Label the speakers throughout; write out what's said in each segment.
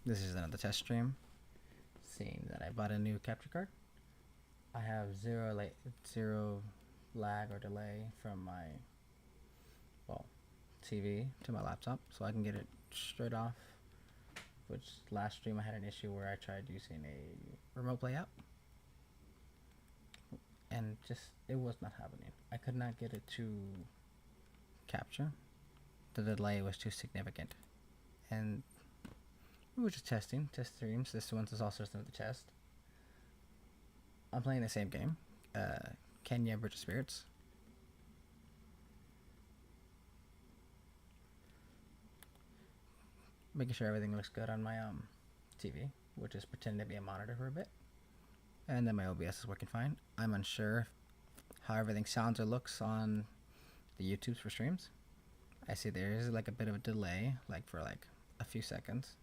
Speaker 1: This is another test stream. Seeing that I bought a new capture card, I have zero lag or delay from my TV to my laptop, so I can get it straight off. Which last stream I had an issue where I tried using a remote play app, and just it was not happening. I could not get it to capture. The delay was too significant, and we were just test streams. This one is also another test. I'm playing the same game, Kenya Bridge of Spirits. Making sure everything looks good on my TV, which is pretending to be a monitor for a bit. And then my OBS is working fine. I'm unsure how everything sounds or looks on the YouTubes for streams. I see there is like a bit of a delay, like for like a few seconds.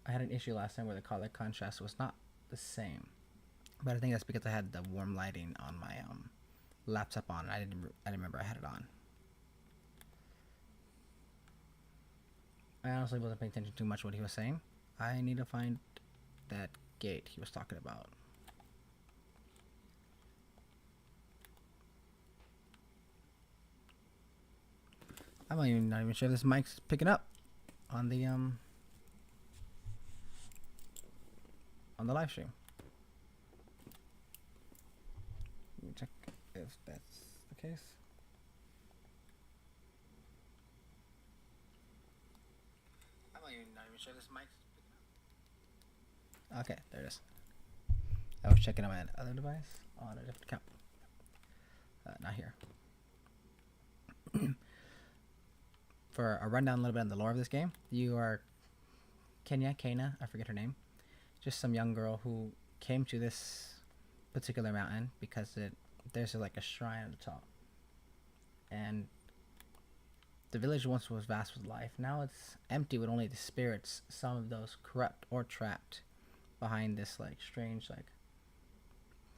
Speaker 1: I had an issue last time where the color contrast was not the same, but I think that's because I had the warm lighting on my laptop on. I didn't remember I had it on. I honestly wasn't paying attention too much to what he was saying. I need to find that gate he was talking about. I'm not even sure if this mic's picking up on the live stream. Let me check if that's the case. I'm not even sure this mic's picking up. Okay, there it is. I was checking on my other device on a different account. Not here. For a rundown a little bit on the lore of this game, you are Kana, I forget her name, just some young girl who came to this particular mountain because there's like a shrine at the top, and the village once was vast with life. Now it's empty with only the spirits, some of those corrupt or trapped behind this like strange like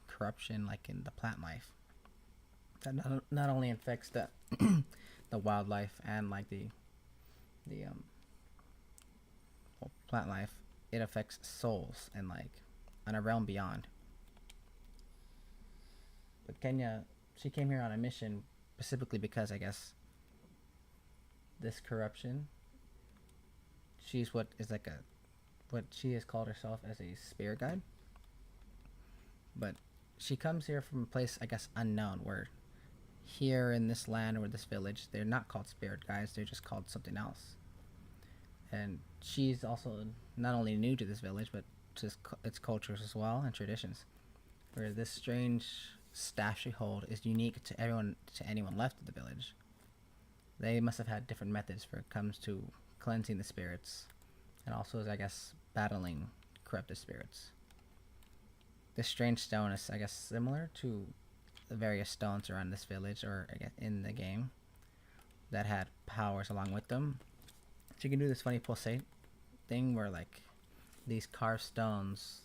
Speaker 1: corruption like in the plant life that not only infects the the wildlife and like the plant life, it affects souls and like on a realm beyond. But Kenya, she came here on a mission specifically because I guess this corruption, she's what she has called herself as a spirit guide. But she comes here from a place I guess unknown, where here in this land or this village they're not called spirit guides, they're just called something else. And she's also not only new to this village but to its cultures as well and traditions, where this strange staff she holds is unique to anyone left of the village. They must have had different methods for it comes to cleansing the spirits and also I guess battling corrupted spirits. This strange stone is I guess similar to the various stones around this village or I guess in the game that had powers along with them. So you can do this funny pulsate thing where like these carved stones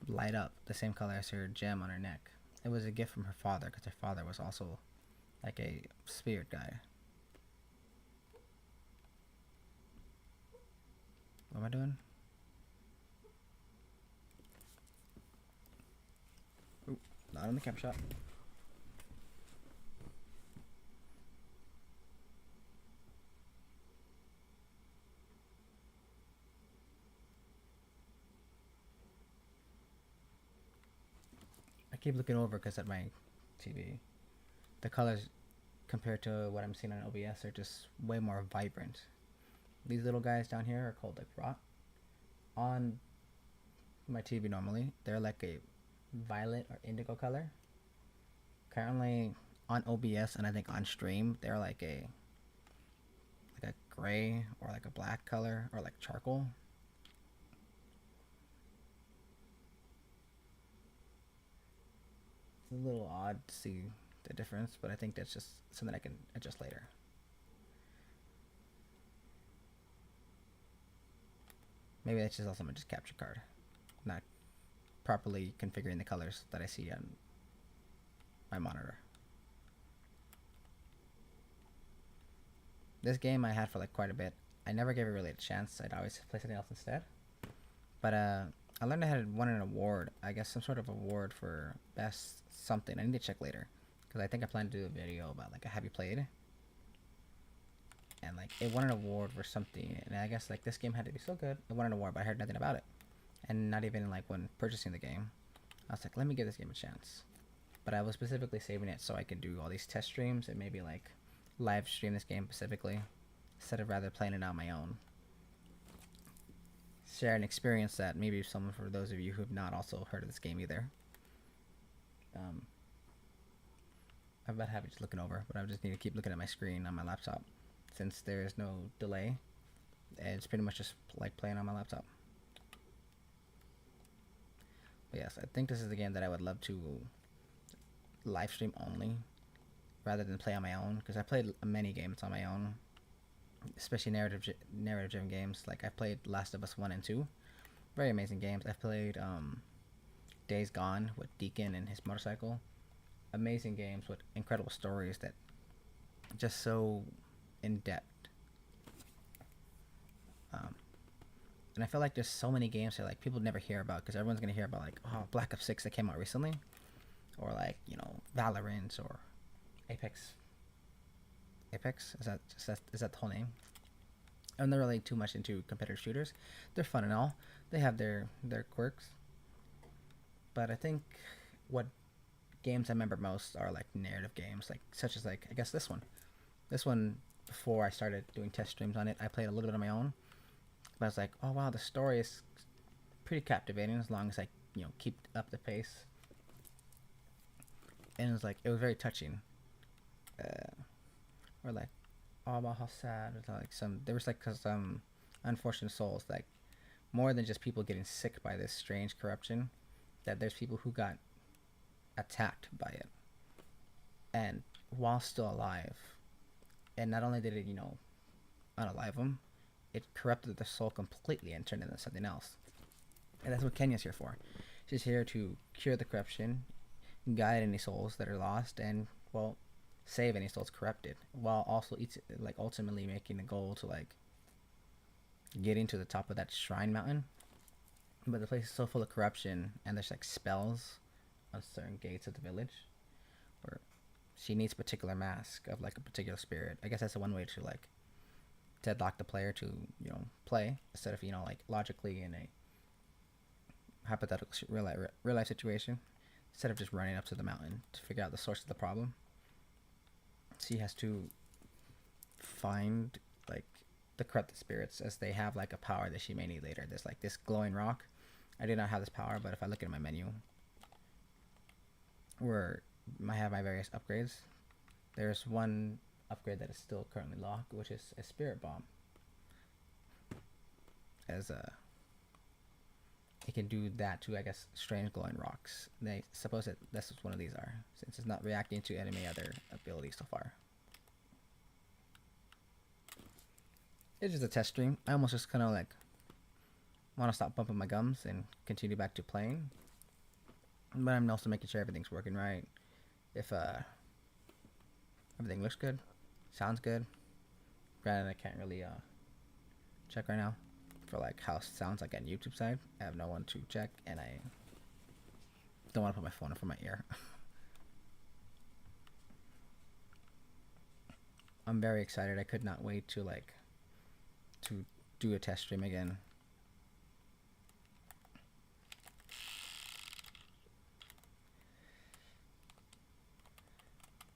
Speaker 1: light up the same color as her gem on her neck. It was a gift from her father because her father was also like a spirit guide. What am I doing? Ooh, not in the cap shot. I keep looking over because at my TV, the colors compared to what I'm seeing on OBS are just way more vibrant. These little guys down here are called like rot. On my TV normally, they're like a violet or indigo color. Currently on OBS and I think on stream, they're like a gray or like a black color or like charcoal. It's a little odd to see the difference, but I think that's just something I can adjust later. Maybe that's just also my capture card, not properly configuring the colors that I see on my monitor. This game I had for like quite a bit. I never gave it really a chance. I'd always play something else instead. But I learned I had won an award. I guess some sort of award for best something. I need to check later because I think I plan to do a video about like a have you played, and like it won an award for something. And I guess like this game had to be so good. It won an award, but I heard nothing about it, and not even like when purchasing the game. I was like, let me give this game a chance. But I was specifically saving it so I could do all these test streams and maybe like live stream this game specifically instead of rather playing it on my own. Share an experience that maybe someone, for those of you who have not also heard of this game either. I'm about to have it just looking over, but I just need to keep looking at my screen on my laptop since there is no delay. It's pretty much just like playing on my laptop. But yes, I think this is the game that I would love to live stream only rather than play on my own, because I played many games on my own, especially narrative-driven games. Like I've played Last of Us 1 and 2, very amazing games. I've played Days Gone with Deacon and his motorcycle, amazing games with incredible stories that just so in depth. And I feel like there's so many games that like people never hear about because everyone's gonna hear about like Black Ops 6 that came out recently, or like Valorant or Apex. Apex is that the whole name? I'm not really too much into competitive shooters. They're fun and all. They have their quirks. But I think what games I remember most are like narrative games, like such as like I guess this one. This one, before I started doing test streams on it, I played a little bit on my own. But I was like, oh wow, the story is pretty captivating as long as I keep up the pace. And it was like it was very touching. Or like, oh wow, how sad. It's like there was like some unfortunate souls, like more than just people getting sick by this strange corruption, that there's people who got attacked by it, and while still alive, and not only did it unalive them, it corrupted their soul completely and turned into something else. And that's what Kenya's here for. She's here to cure the corruption, guide any souls that are lost, and well, save any souls corrupted, while also ultimately making a goal to like getting to the top of that shrine mountain. But the place is so full of corruption, and there's like spells on certain gates of the village where she needs a particular mask of like a particular spirit. I guess that's the one way to like deadlock the player to play instead of like logically in a hypothetical real life situation, instead of just running up to the mountain to figure out the source of the problem. She has to find like the corrupted spirits, as they have like a power that she may need later. There's like this glowing rock. I do not have this power, but if I look at my menu where I have my various upgrades, there's one upgrade that is still currently locked, which is a spirit bomb. As it can do that to, I guess, strange glowing rocks. They suppose that that's what one of these are, since it's not reacting to any other abilities so far. It's just a test stream. I almost just kind of like want to stop bumping my gums and continue back to playing, but I'm also making sure everything's working right. If everything looks good, sounds good. Granted, I can't really check right now for like how it sounds like on YouTube side. I have no one to check, and I don't want to put my phone in front of my ear. I'm very excited. I could not wait to do a test stream again.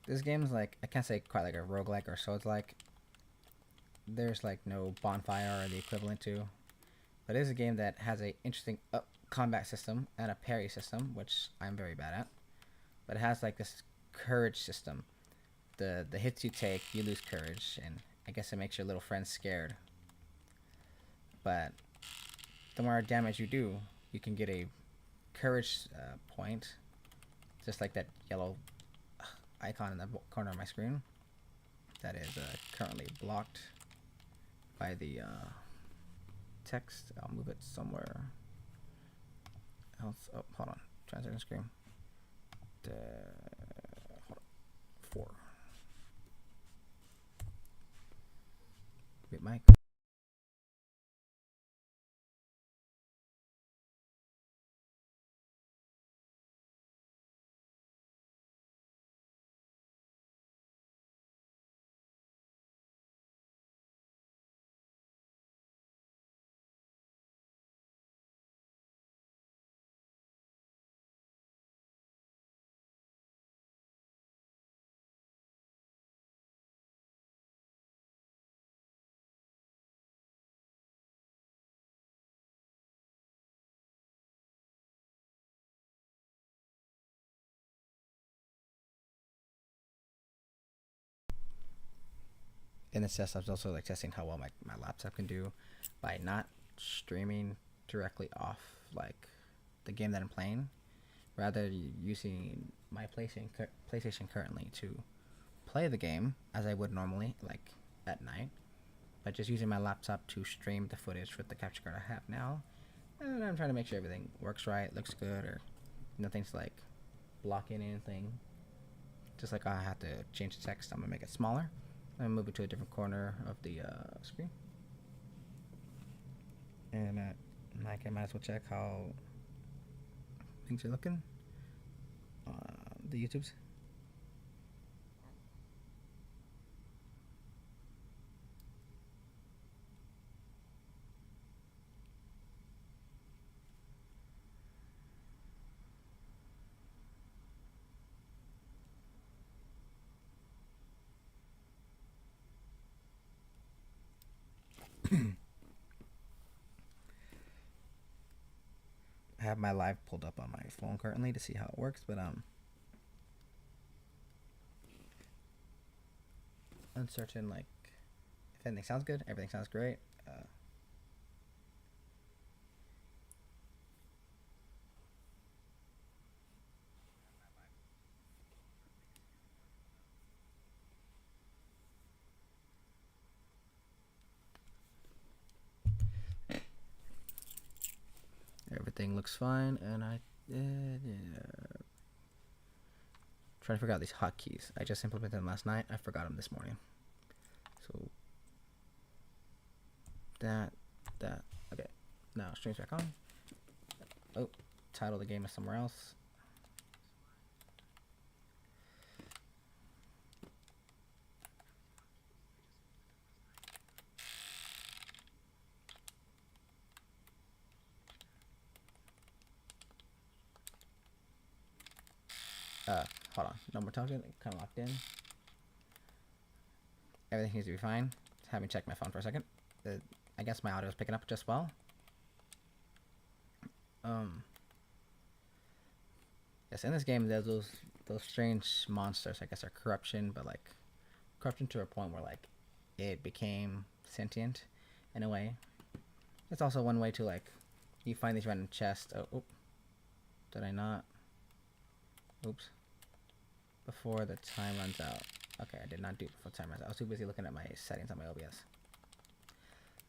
Speaker 1: This game's like, I can't say quite like a roguelike or Souls-like. There's like no bonfire or the equivalent to, but it is a game that has a interesting combat system and a parry system, which I'm very bad at. But it has like this courage system. The hits you take, you lose courage, and I guess it makes your little friends scared. But the more damage you do, you can get a courage point, just like that yellow icon in the corner of my screen that is currently blocked by the text. I'll move it somewhere else. Oh, hold on. Transition screen. Hold on. 4. Wait, Mike. in this test, I was also like testing how well my laptop can do by not streaming directly off like the game that I'm playing, rather using my PlayStation currently to play the game as I would normally, like at night, but just using my laptop to stream the footage with the capture card I have now. And I'm trying to make sure everything works right, looks good, or nothing's like blocking anything. Just like I have to change the text, I'm gonna make it smaller and move it to a different corner of the screen. And I might as well check how things are looking. The YouTubes. I have my live pulled up on my phone currently to see how it works, but uncertain like if anything sounds good, everything sounds great. Everything looks fine, and I trying to figure out these hotkeys. I just implemented them last night. I forgot them this morning. So that okay. Now stream's back on. Oh, title of the game is somewhere else. Hold on. No more talking. Kind of locked in. Everything seems to be fine. Just have me check my phone for a second. I guess my audio is picking up just well. Yes, in this game, there's those strange monsters. I guess are corruption, but like corruption to a point where like it became sentient in a way. It's also one way to like you find these random chests. Oh, did I not? Oops. Before the time runs out. Okay, I did not do it before the time runs out. I was too busy looking at my settings on my OBS.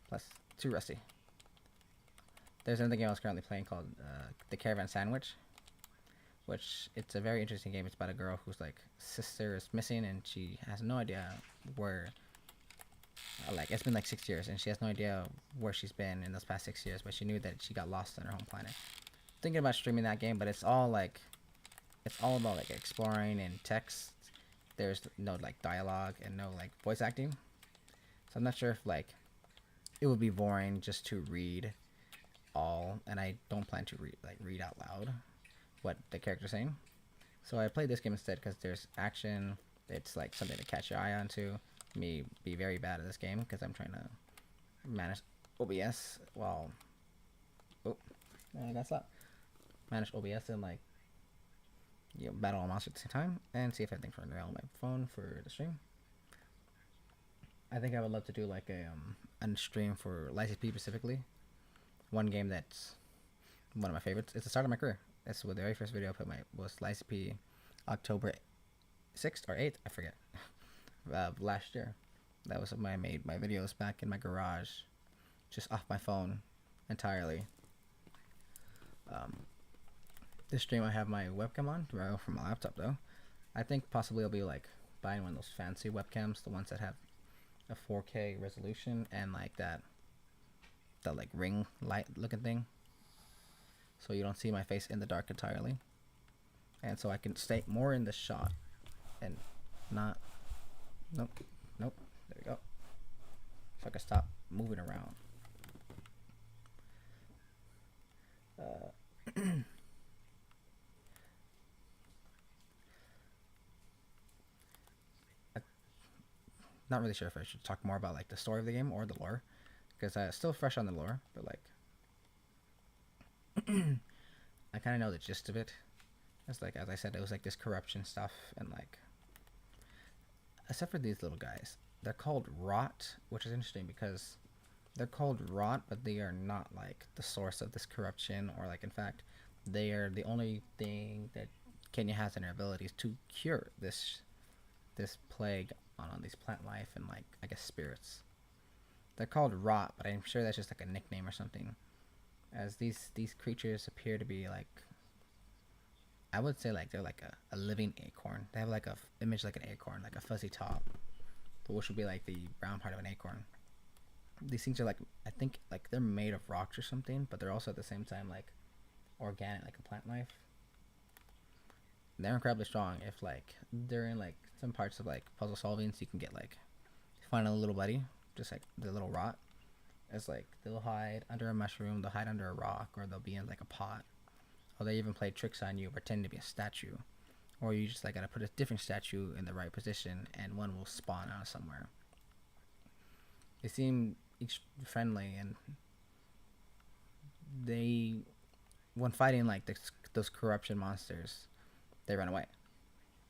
Speaker 1: Plus, too rusty. There's another game I was currently playing called The Caravan Sandwich, which it's a very interesting game. It's about a girl whose like sister is missing and she has no idea where. Like it's been like 6 years and she has no idea where she's been in those past 6 years, but she knew that she got lost on her home planet. Thinking about streaming that game, but it's all about like exploring and text. There's no like dialogue and no like voice acting, so I'm not sure if like it would be boring just to read all, and I don't plan to read out loud what the character's saying. So I played this game instead because there's action. It's like something to catch your eye onto. Me be very bad at this game because I'm trying to manage OBS while I got slapped. Manage OBS and like battle all monsters at the same time and see if everything's running around my phone for the stream. I think I would love to do like a stream for Lies of P specifically. One game that's one of my favorites. It's the start of my career. That's the very first video I put was Lies of P, October 6th or 8th, I forget. Last year. That was when I made my videos back in my garage, just off my phone entirely. This stream I have my webcam on from my laptop though. I think possibly I'll be like buying one of those fancy webcams, the ones that have a 4K resolution and like that like ring light looking thing, so you don't see my face in the dark entirely, and so I can stay more in the shot and not nope there we go, so I can stop moving around. Not really sure if I should talk more about like the story of the game or the lore, because I'm still fresh on the lore, but like I kind of know the gist of it. It's like, as I said, it was like this corruption stuff, and like except for these little guys, they're called rot, which is interesting because they're called rot, but they are not like the source of this corruption, or like in fact, they are the only thing that Kenya has in her abilities to cure this plague on these plant life and like I guess spirits. They're called rot, but I'm sure that's just like a nickname or something. As these creatures appear to be like, I would say like they're like a living acorn. They have like a image like an acorn, like a fuzzy top, which would be like the brown part of an acorn. These things are like, I think like they're made of rocks or something, but they're also at the same time like organic, like a plant life. They're incredibly strong. If like during like some parts of like puzzle solving, so you can get like find a little buddy, just like the little rot. It's like they'll hide under a mushroom, they'll hide under a rock, or they'll be in like a pot. Or they even play tricks on you, pretend to be a statue. Or you just like gotta put a different statue in the right position, and one will spawn out of somewhere. They seem each friendly, and they, when fighting like those corruption monsters, they run away.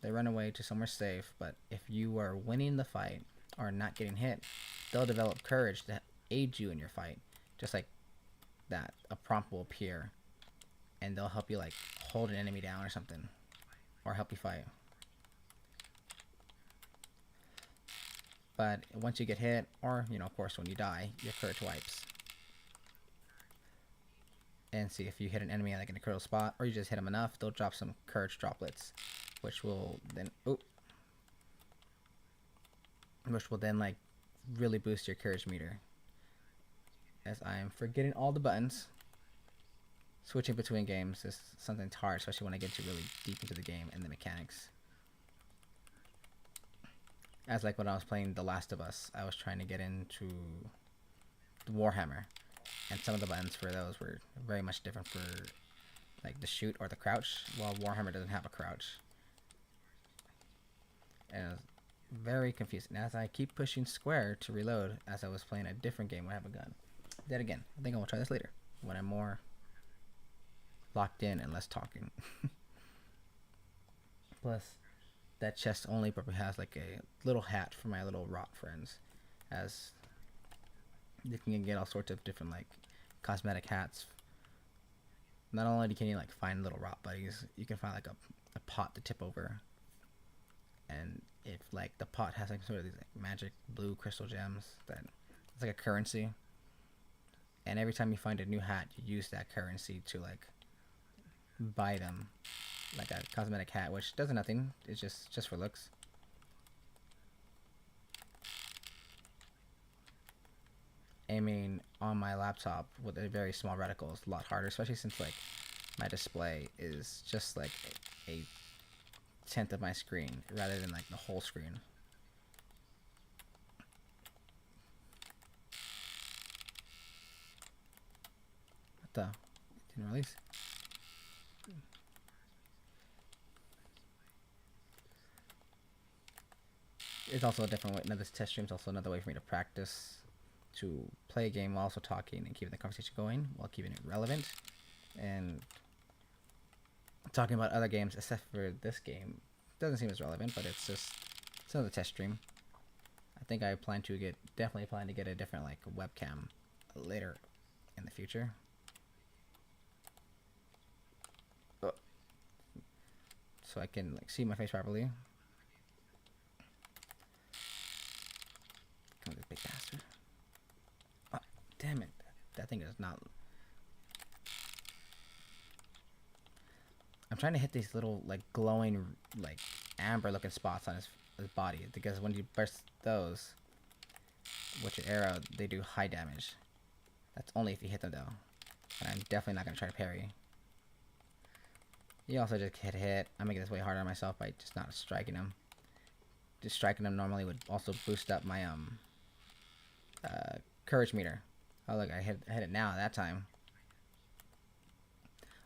Speaker 1: They run away to somewhere safe. But if you are winning the fight or not getting hit, they'll develop courage to aid you in your fight. Just like that, a prompt will appear, and they'll help you like hold an enemy down or something, or help you fight. But once you get hit, or you know, of course, when you die, your courage wipes. And see if you hit an enemy like in a critical spot, or you just hit them enough, they'll drop some courage droplets, which will then like really boost your courage meter. As I am forgetting all the buttons. Switching between games is something hard, especially when I get to really deep into the game and the mechanics. As like when I was playing The Last of Us, I was trying to get into the Warhammer, and some of the buttons for those were very much different for like the shoot or the crouch, while Warhammer doesn't have a crouch. And it was very confusing. As I keep pushing square to reload, as I was playing a different game when I have a gun. That again, I think I will try this later when I'm more locked in and less talking. Plus, that chest only probably has like a little hat for my little rot friends, as you can get all sorts of different like cosmetic hats. Not only can you like find little rot buddies, you can find like a pot to tip over, and if like the pot has like sort of these like magic blue crystal gems, that it's like a currency, and every time you find a new hat, you use that currency to like buy them, like a cosmetic hat, which does nothing. It's just for looks. Aiming on my laptop with a very small reticle is a lot harder, especially since like my display is just like a tenth of my screen rather than like the whole screen. What the? It didn't release. It's also a different way. Now this test stream is also another way for me to practice to play a game while also talking and keeping the conversation going while keeping it relevant, and talking about other games except for this game doesn't seem as relevant, but it's another test stream. I think I definitely plan to get a different like webcam later in the future. So I can like see my face properly. Come on, this big bastard. Oh, damn it. That thing is not... I'm trying to hit these little like glowing like amber looking spots on his body, because when you burst those with your arrow, they do high damage. That's only if you hit them though. And I'm definitely not going to try to parry. You also just hit. I'm making this way harder on myself by just not striking him. Just striking him normally would also boost up my courage meter. Oh look, I hit it now that time.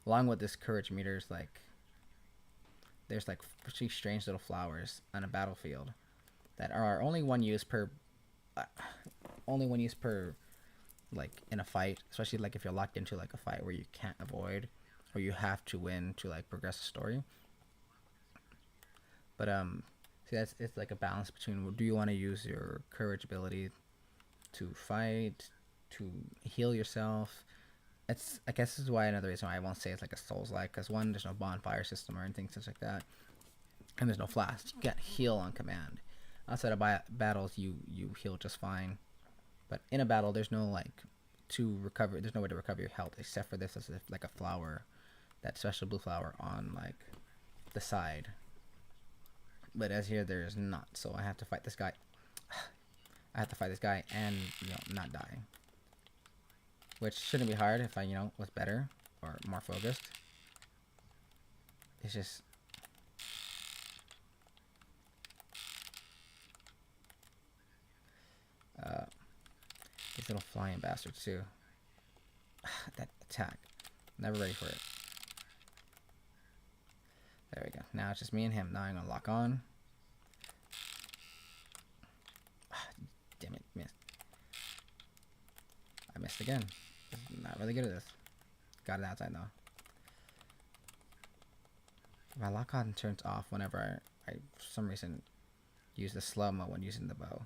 Speaker 1: Along with this courage meters, like there's like three strange little flowers on a battlefield that are only one use per like in a fight, especially like if you're locked into like a fight where you can't avoid or you have to win to like progress the story. But See, that's it's like a balance between do you want to use your courage ability to fight, to heal yourself. It's I guess this is why another reason why I won't say it's like a Souls like, because one, there's no bonfire system or anything such like that, and there's no flash. You can't heal on command. Outside of battles, you heal just fine, but in a battle, there's no like to recover. There's no way to recover your health except for this as if like a flower, that special blue flower on like the side. But as here, there is not. So I have to fight this guy. I have to fight this guy and not die, which shouldn't be hard if I was better or more focused. It's just these little flying bastards too. That attack, never ready for it. There we go. Now it's just me and him. Now I'm gonna lock on. Damn it, missed. I missed again. Not really good at this. Got it outside though. My lock on turns off whenever I for some reason use the slow-mo when using the bow.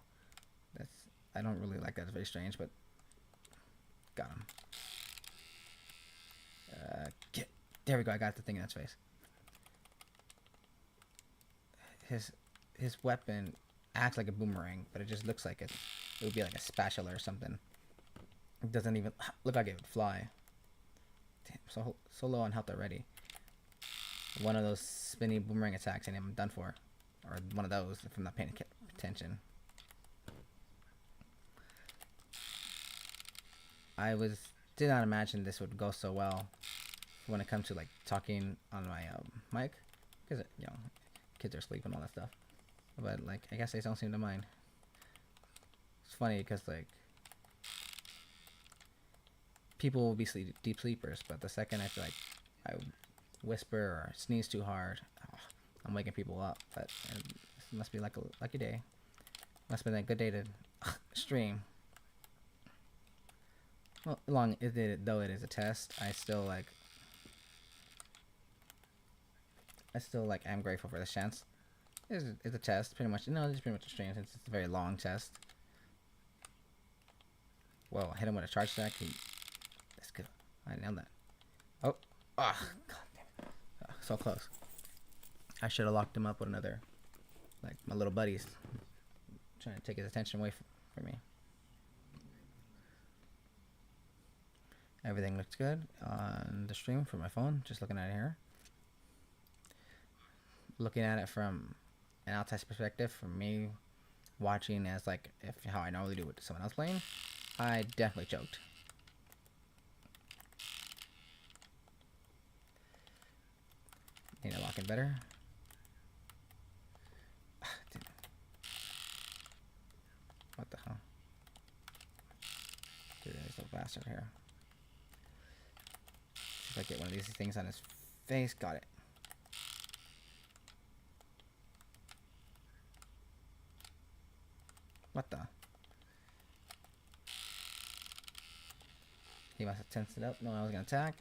Speaker 1: I don't really like that. It's very strange, but got him. There we go. I got the thing in its face. His weapon acts like a boomerang, but it just looks like it would be like a spatula or something. It doesn't even look like it would fly. Damn, so low on health already. One of those spinny boomerang attacks and I'm done for. Or one of those if I'm not paying attention. Did not imagine this would go so well when it comes to like talking on my mic, because kids are asleep and all that stuff. But like I guess they don't seem to mind. It's funny because like people will be deep sleepers, but the second I feel like I whisper or sneeze too hard, I'm waking people up. But it must be like a lucky day. Must have been a good day to stream. Well, though it is a test, I still am grateful for the chance. It's a test, pretty much. It's pretty much a stream since it's a very long test. Whoa, I hit him with a charge stack. That's good. I nailed that. Oh, god damn it. So close. I should have locked him up with another, like my little buddies, trying to take his attention away from me. Everything looks good on the stream from my phone. Just looking at it here. Looking at it from an outside perspective, from me watching as like how I normally do with someone else playing, I definitely choked. Need to lock in better. What the hell? Dude, there's a bastard here. See if I get one of these things on his face. Got it. What the? He must have tensed it up. No, I was gonna attack.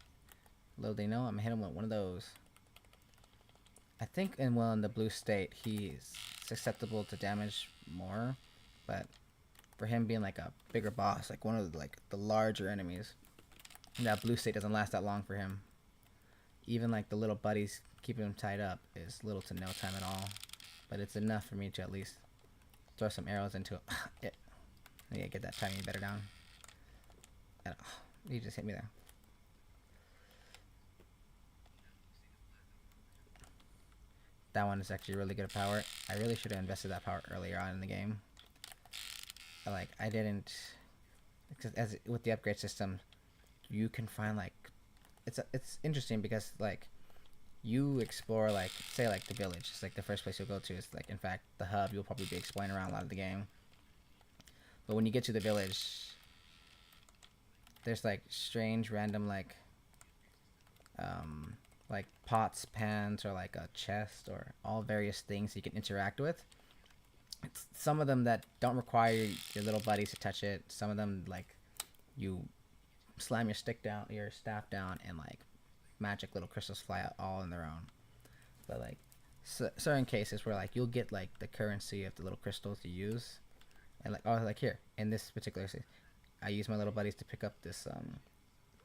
Speaker 1: Little they know, I'm gonna hit him with one of those. I think in the blue state, he's susceptible to damage more, but for him being like a bigger boss, like one of the larger enemies, that blue state doesn't last that long for him. Even like the little buddies keeping him tied up is little to no time at all, but it's enough for me to at least throw some arrows into it. Yeah, get that timing better down. And, he just hit me there. That one is actually really good at power. I really should have invested that power earlier on in the game. But, I didn't. As with the upgrade system, you can find it's interesting because you explore say the village. It's the first place you'll go to is in fact the hub. You'll probably be exploring around a lot of the game. But when you get to the village, there's strange random pots, pans, or a chest, or all various things you can interact with. Some of them that don't require your little buddies to touch it. Some of them you slam your staff down, and magic little crystals fly out all on their own. But certain cases where like you'll get like the currency of the little crystals you use, and like, oh, like here in this particular case, I use my little buddies to pick up this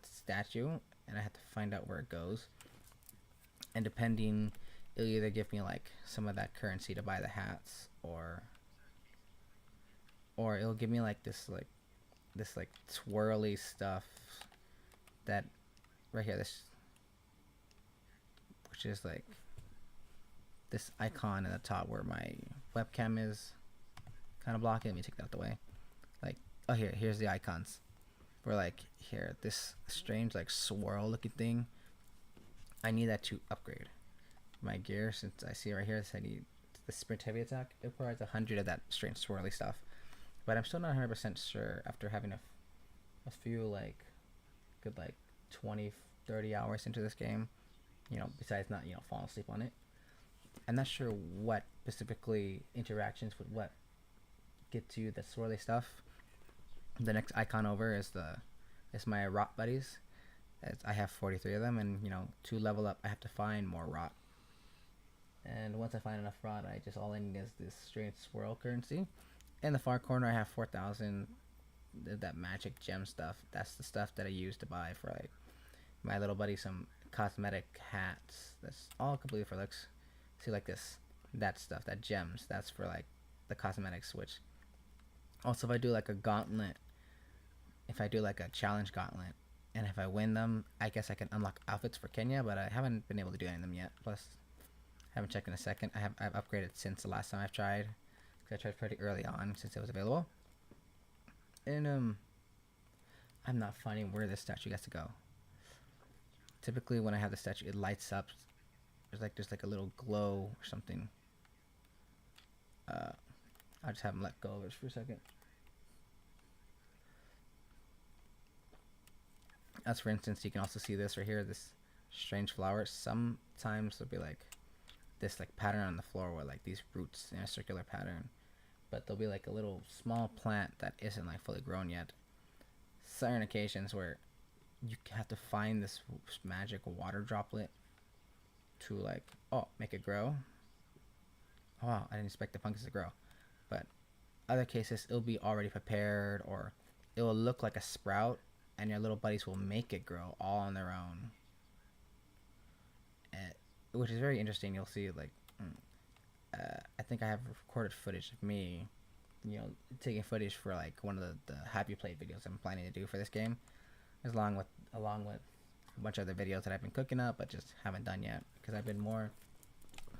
Speaker 1: statue, and I have to find out where it goes, and depending, it'll either give me like some of that currency to buy the hats, or it'll give me like this swirly stuff that right here, this, which is like this icon at the top where my webcam is kind of blocking. Let me take that out the way. Like, oh, here's the icons. We're like, here, this strange like swirl looking thing, I need that to upgrade my gear. Since I see right here, I need the sprint heavy attack. It requires 100 of that strange swirly stuff, but I'm still not 100% sure after having a few like good like 20-30 hours into this game, besides not falling asleep on it. I'm not sure what specifically interactions with what get to the swirly stuff. The next icon over is my rot buddies. As I have 43 of them, and to level up I have to find more rot. And once I find enough rot, all I need is this strange swirl currency. In the far corner I have 4,000 that magic gem stuff. That's the stuff that I use to buy for like my little buddy some cosmetic hats. That's all completely for looks. See, like that stuff, that gems, that's for like the cosmetics. Which also, if I do like a gauntlet, if I do like a challenge gauntlet, and if I win them, I guess I can unlock outfits for Kenya, but I haven't been able to do any of them yet. Plus, I haven't checked in a second. I've upgraded since the last time I've tried, because I tried pretty early on since it was available. And I'm not finding where this statue has to go. Typically, when I have the statue, it lights up. There's like a little glow or something. I'll just have him let go of it for a second. As for instance, you can also see this right here, this strange flower. Sometimes there'll be like this like pattern on the floor with like these roots in a circular pattern, but there'll be like a little small plant that isn't like fully grown yet. Certain occasions where you have to find this magic water droplet to like, oh, make it grow. Oh wow, I didn't expect the pumpkins to grow. But other cases, it'll be already prepared, or it will look like a sprout, and your little buddies will make it grow all on their own. Which is very interesting. You'll see like, I think I have recorded footage of me, taking footage for like one of the Have You Played videos I'm planning to do for this game, along with a bunch of other videos that I've been cooking up but just haven't done yet, because I've been more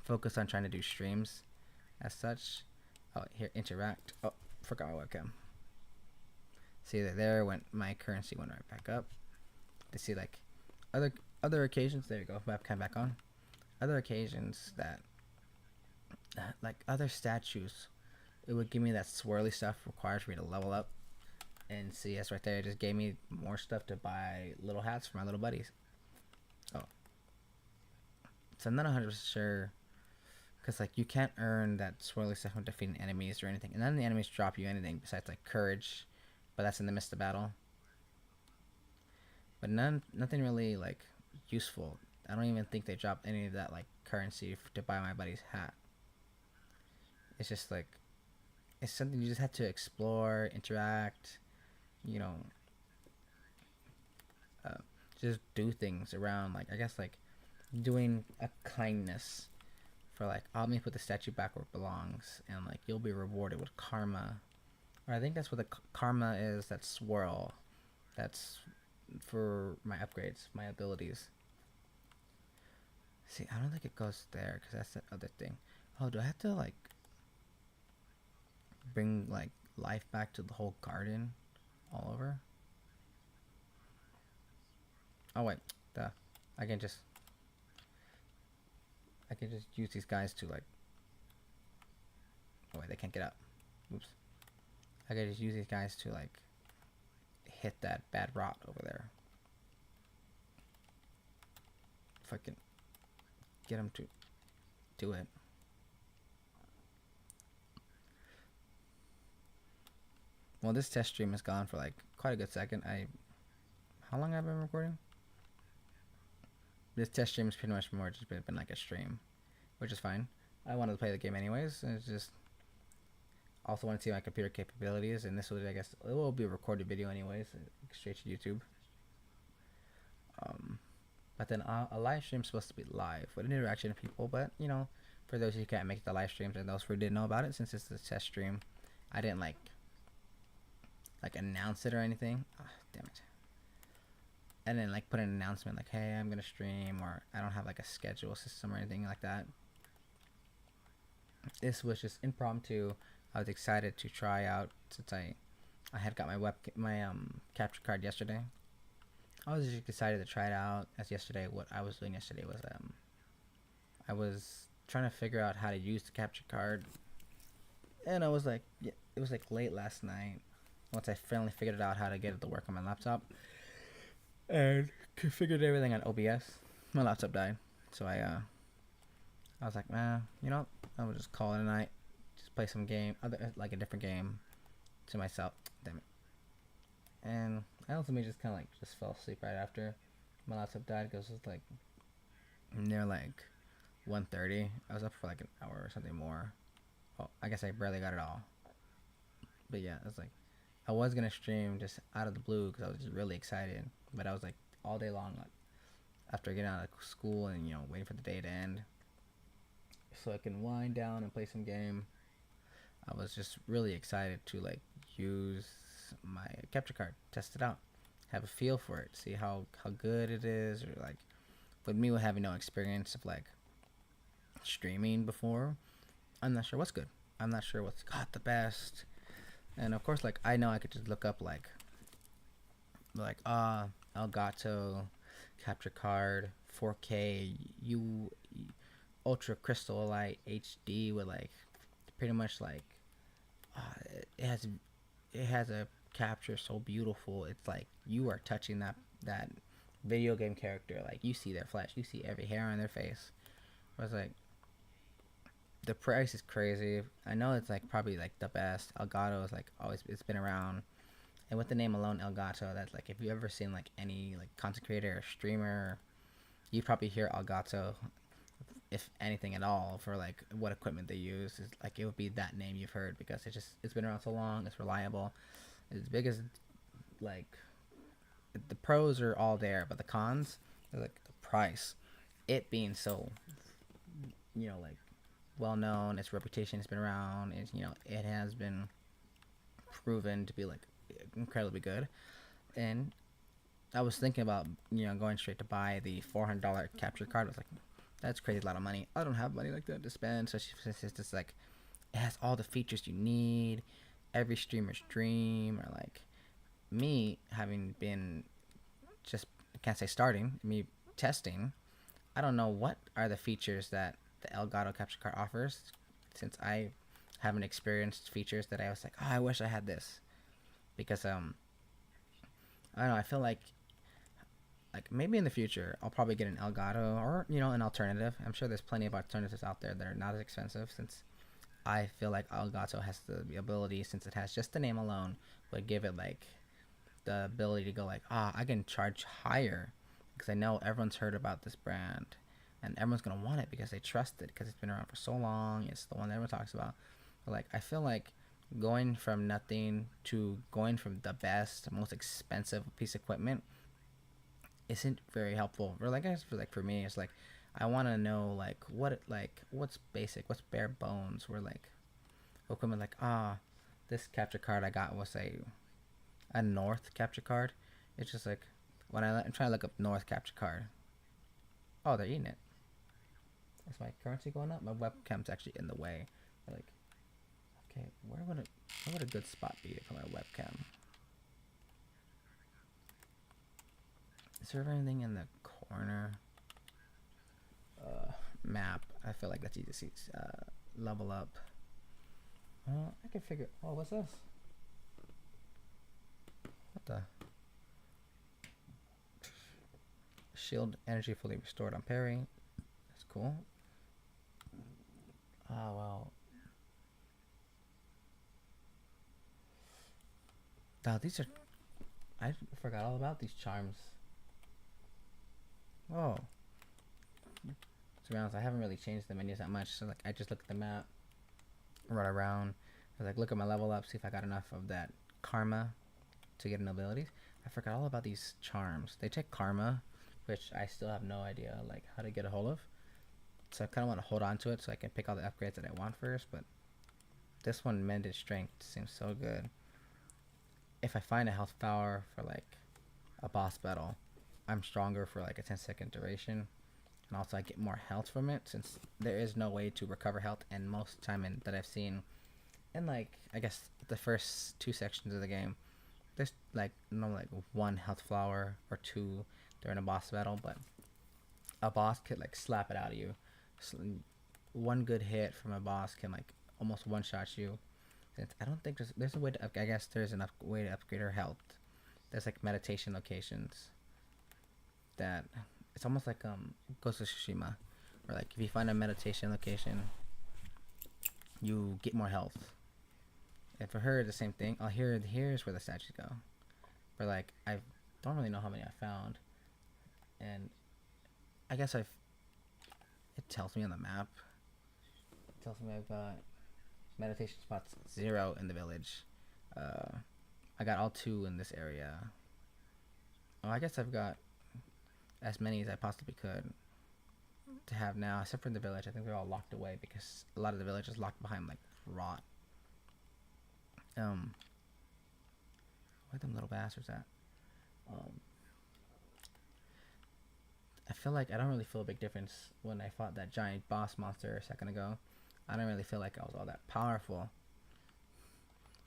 Speaker 1: focused on trying to do streams as such. Oh, here, interact. Oh, forgot my webcam. See that there went my currency went right back up. To see like other occasions. There you go. Webcam back on. Other occasions that like other statues, it would give me that swirly stuff required for me to level up. And see, that's right there. It just gave me more stuff to buy little hats for my little buddies. Oh, so I'm not 100% sure, because like you can't earn that swirly stuff from defeating enemies or anything, and none of the enemies drop you anything besides like courage, but that's in the midst of battle. But nothing really like useful. I don't even think they dropped any of that like currency to buy my buddy's hat. It's just like, it's something you just have to explore, interact, just do things around, like I guess like doing a kindness for like, oh, let me put the statue back where it belongs, and like you'll be rewarded with karma. Or I think that's what the karma is, that swirl. That's for my upgrades, my abilities. See, I don't think it goes there, because that's the other thing. Oh, do I have to like bring like life back to the whole garden all over? Oh wait, duh. I can just use these guys to like, oh wait, they can't get up. Oops. I can just use these guys to like hit that bad rot over there. If I can get them to do it. Well, this test stream has gone for like quite a good second. How long have I been recording? This test stream is pretty much more just been like a stream. which is fine. I wanted to play the game anyways. And it's just also want to see my computer capabilities, and this will, I guess, it will be a recorded video anyways, straight to YouTube. Um, but then a live stream is supposed to be live with interaction of people. But you know, for those who can't make the live streams and those who didn't know about it, since it's a test stream, I didn't like announce it or anything. Damn it. And then like put an announcement like, hey, I'm gonna stream, or I don't have like a schedule system or anything like that. This was just impromptu. I was excited to try out since I had got my capture card yesterday. I was just excited to try it out. As yesterday, what I was doing yesterday was I was trying to figure out how to use the capture card, and I was like, yeah, it was like late last night once I finally figured out how to get it to work on my laptop and configured everything on OBS. My laptop died, so I was like, man, you know, I would just call it a night, just play some game, like a different game, to myself. Damn it. And I ultimately just kind of like just fell asleep right after my laptop died, because it was like near like 1:30. I was up for like an hour or something more. Well, I guess I barely got it all. But yeah, it's like I was gonna stream just out of the blue because I was just really excited. But I was like all day long, like, after getting out of school and, you know, waiting for the day to end so I can wind down and play some game. I was just really excited to like use my capture card, test it out, have a feel for it, see how good it is, or like with me having no experience of like streaming before, I'm not sure what's good. I'm not sure what's got the best. And of course, like, I know I could just look up like Elgato capture card 4K U Ultra Crystal Light HD with like pretty much like it has a capture so beautiful. It's like you are touching that video game character. Like, you see their flesh, you see every hair on their face. I was like, the price is crazy. I know it's like probably like the best. Elgato is like always, it's been around, and with the name alone, Elgato, that's like, if you ever seen like any like content creator or streamer, you probably hear Elgato, if anything at all, for like what equipment they use. Is like, it would be that name you've heard, because it's been around so long. It's reliable. As big as like the pros are all there, but the cons are like the price. It being so, you know, like, well known, its reputation has been around. It's, you know, it has been proven to be like incredibly good. And I was thinking about, you know, going straight to buy the $400 capture card. I was like, that's crazy, a lot of money. I don't have money like that to spend. So it's just like, it has all the features you need, every streamer's dream. Or like me having been just, I can't say starting, me testing, I don't know what are the features that the Elgato capture card offers, since I haven't experienced features that I was like, oh, I wish I had this. Because I don't know, I feel like maybe in the future I'll probably get an Elgato, or, you know, an alternative. I'm sure there's plenty of alternatives out there that are not as expensive, since I feel like Elgato has the ability, since it has just the name alone, but give it like the ability to go like, I can charge higher, because I know everyone's heard about this brand and everyone's gonna want it because they trust it, because it's been around for so long. It's the one that everyone talks about. But like, I feel like going from nothing to going from the best, most expensive piece of equipment isn't very helpful. Or like, I guess for me, it's like, I want to know like what's basic, what's bare bones. Where like equipment, like, this capture card I got was a North capture card. It's just like, when I'm trying to look up North capture card, oh, they're eating it. Is my currency going up? My webcam's actually in the way. Like, okay, where would a good spot be for my webcam? Is there anything in the corner? Map. I feel like that's easy to see. Level up. I can figure. Oh, what's this? What the? Shield energy fully restored on parry. That's cool. Oh, well. Now, these are... I forgot all about these charms. Oh. To be honest, I haven't really changed the menus that much. So like, I just look at the map, run around. I was like, look at my level up, see if I got enough of that karma to get an abilities. I forgot all about these charms. They take karma, which I still have no idea like how to get a hold of. So I kind of want to hold on to it so I can pick all the upgrades that I want first. But this one, mended strength, seems so good. If I find a health power for like a boss battle, I'm stronger for like a 10-second duration, and also I get more health from it since there is no way to recover health. And most time that I've seen in like I guess the first two sections of the game, there's like no like one health flower or two during a boss battle, but a boss could like slap it out of you. So one good hit from a boss can like almost one shot you. Since I don't think there's a way to I guess there's enough way to upgrade her health. There's like meditation locations that it's almost like Ghost of Tsushima, where like if you find a meditation location, you get more health. And for her, the same thing. Oh, here's where the statues go. But like I don't really know how many I found, and I guess it tells me on the map. It tells me I've got meditation spots 0 in the village. I got all 2 in this area. Oh, I guess I've got as many as I possibly could to have now, except for the village. I think they're all locked away because a lot of the village is locked behind like rot. Where them little bastards at? I feel like I don't really feel a big difference when I fought that giant boss monster a second ago. I don't really feel like I was all that powerful.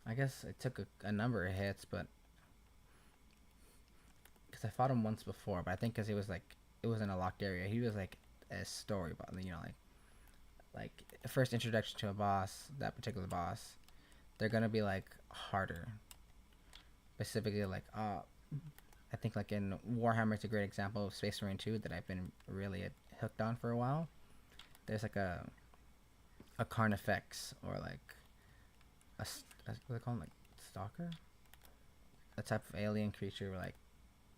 Speaker 1: I guess it took a number of hits, but because I fought him once before, but I think because it was in a locked area. He was like a story, but like first introduction to a boss, that particular boss, they're gonna be like harder. Specifically, like I think like in Warhammer, it's a great example of Space Marine 2 that I've been really hooked on for a while. There's like a Carnifex or like what do they call them, like stalker, a type of alien creature. Where, like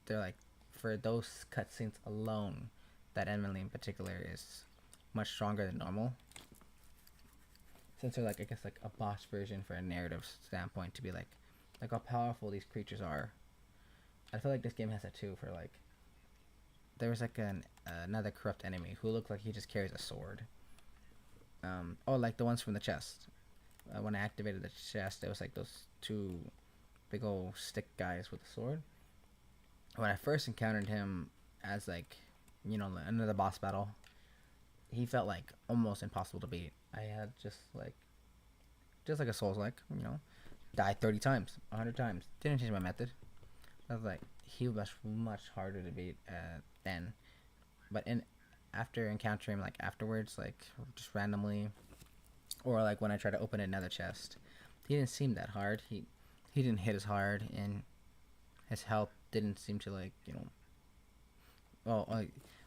Speaker 1: they're like for those cutscenes alone, that enemy in particular is much stronger than normal. Since they're like I guess like a boss version for a narrative standpoint to be like how powerful these creatures are. I feel like this game has that too. For like, there was like another corrupt enemy who looked like he just carries a sword. Oh, like the ones from the chest. When I activated the chest, it was like those 2 big old stick guys with a sword. When I first encountered him as like, another boss battle, he felt like almost impossible to beat. I had just like a Souls-like, died 30 times, 100 times. Didn't change my method. I was like, he was much harder to beat then. But after encountering him, like afterwards, like just randomly, or like when I tried to open another chest, he didn't seem that hard. He didn't hit as hard, and his health didn't seem to like well,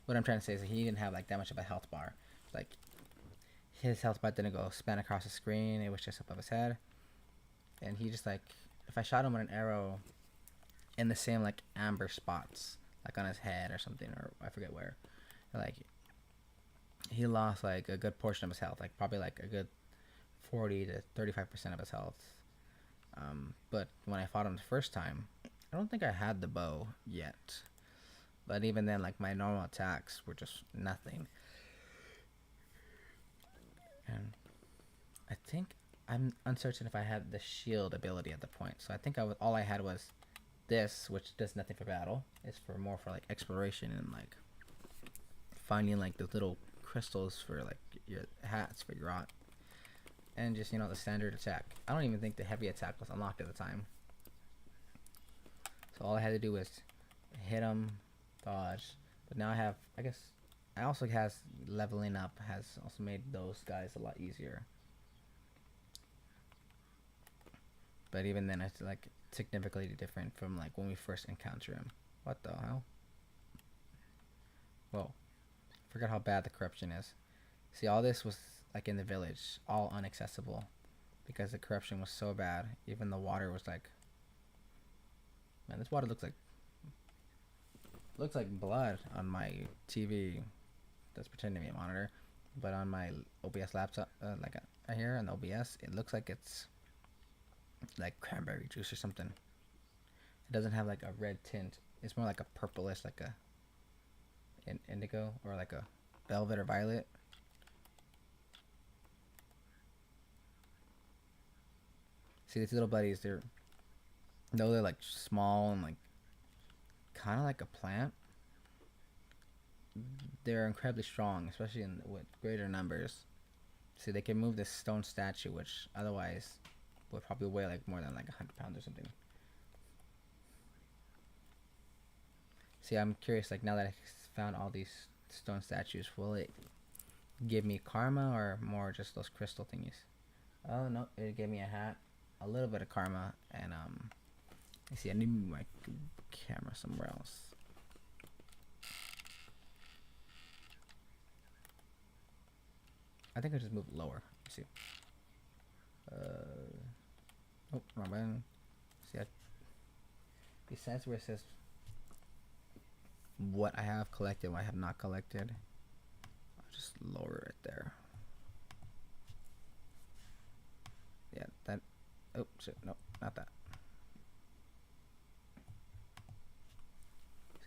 Speaker 1: what I'm trying to say is that he didn't have like that much of a health bar. Like his health bar didn't go span across the screen. It was just above his head, and he just like if I shot him with an arrow in the same like amber spots, like on his head or something, or I forget where, like he lost like a good portion of his health, like probably like a good 40 to 35% of his health. But when I fought him the first time, I don't think I had the bow yet, but even then, like my normal attacks were just nothing. And I think I'm uncertain if I had the shield ability at the point, so I think all I had was this, which does nothing for battle. It's for more for like exploration and like finding like the little crystals for like your hats for your rot, and just the standard attack. I don't even think the heavy attack was unlocked at the time, so all I had to do was hit him, dodge. But now I guess I also has leveling up has also made those guys a lot easier. But even then, it's like significantly different from like when we first encounter him. What the hell? Whoa. Forgot how bad the corruption is. See, all this was like in the village, all inaccessible because the corruption was so bad. Even the water was like, man, this water looks like blood on my TV. that's pretending to be a monitor, but on my OBS laptop, like here on the OBS, it looks like it's like cranberry juice or something. It doesn't have like a red tint. It's more like a purplish, like a indigo or like a velvet or violet. See these little buddies? They're like small and like kind of like a plant. They're incredibly strong, especially with greater numbers. See, they can move this stone statue, which otherwise would probably weigh like more than like 100 pounds or something. See, I'm curious. Like now that I found all these stone statues, will it give me karma or more just those crystal thingies? Oh no, it gave me a hat, a little bit of karma, and you see, I need to move my camera somewhere else. I think I just moved lower. Let's see. Oh, wrong button. See, besides where it says what I have collected, what I have not collected, I'll just lower it there. Yeah, that. Oh shit, no, not that.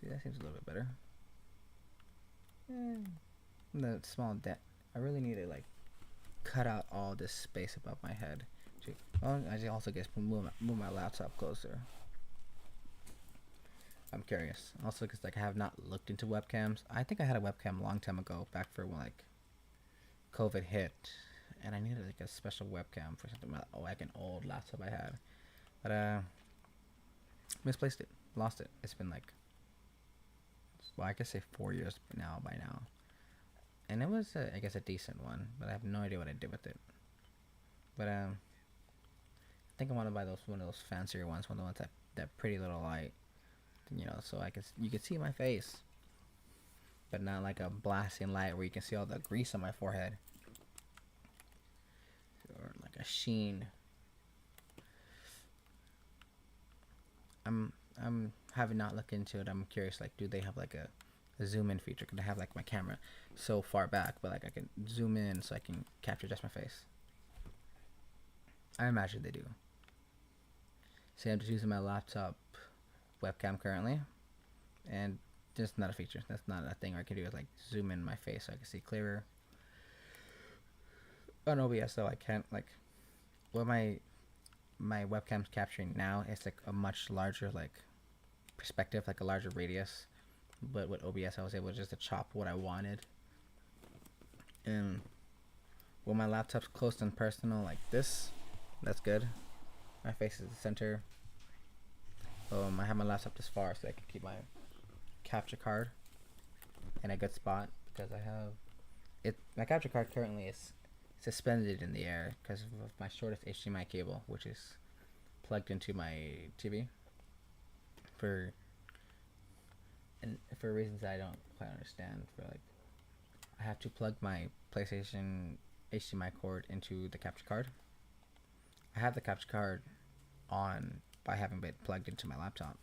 Speaker 1: See, that seems a little bit better. The small dent. I really need to like cut out all this space above my head. Oh, I also guess move my laptop closer. I'm curious. Also, because like I have not looked into webcams. I think I had a webcam a long time ago, back for when like COVID hit, and I needed like a special webcam for something like an old laptop I had, but misplaced it, lost it. It's been like, well, I could say 4 years now by now, and it was I guess a decent one, but I have no idea what I did with it. But I think I want to buy one of those fancier ones, one of the ones that pretty little light, you know, so you could see my face, but not like a blasting light where you can see all the grease on my forehead or like a sheen. I'm having not looked into it. I'm curious, like, do they have like a zoom in feature? Could I have like my camera so far back, but like I can zoom in so I can capture just my face? I imagine they do. See, I'm just using my laptop webcam currently, and that's not a feature. That's not a thing I can do. Is like zoom in my face so I can see clearer. On OBS though, I can't like what my webcam's capturing now. It's like a much larger like perspective, like a larger radius. But with OBS, I was able just to chop what I wanted. And when my laptop's close and personal like this, that's good. My face is the center. I have my laptop this far so I can keep my capture card in a good spot because I have it. My capture card currently is suspended in the air because of my shortest HDMI cable, which is plugged into my TV for reasons I don't quite understand. For like, I have to plug my PlayStation HDMI cord into the capture card. I have the capture card on by having it plugged into my laptop,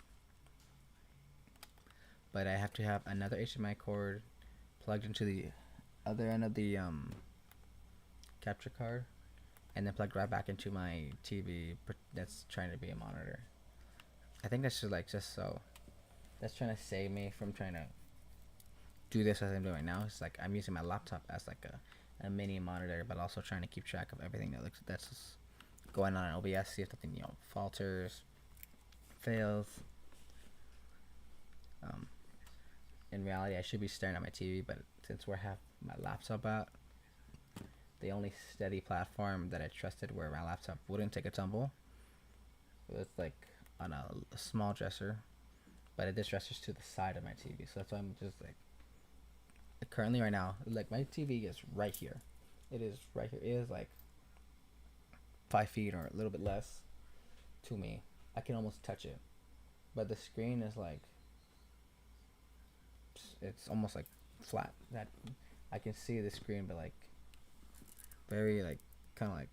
Speaker 1: but I have to have another HDMI cord plugged into the other end of the capture card, and then plugged right back into my TV that's trying to be a monitor. I think that's just so that's trying to save me from trying to do this as I'm doing now. It's like I'm using my laptop as like a mini monitor, but also trying to keep track of everything that's going on in OBS, see if nothing falters, fails. In reality, I should be staring at my TV, but since we have my laptop out, the only steady platform that I trusted where my laptop wouldn't take a tumble was like on a small dresser, but this dresser's to the side of my TV, so that's why I'm just like currently right now, like my TV is right here. It is right here. It is like 5 feet or a little bit less to me. I can almost touch it, but the screen is like it's almost like flat. That I can see the screen, but like very like kind of like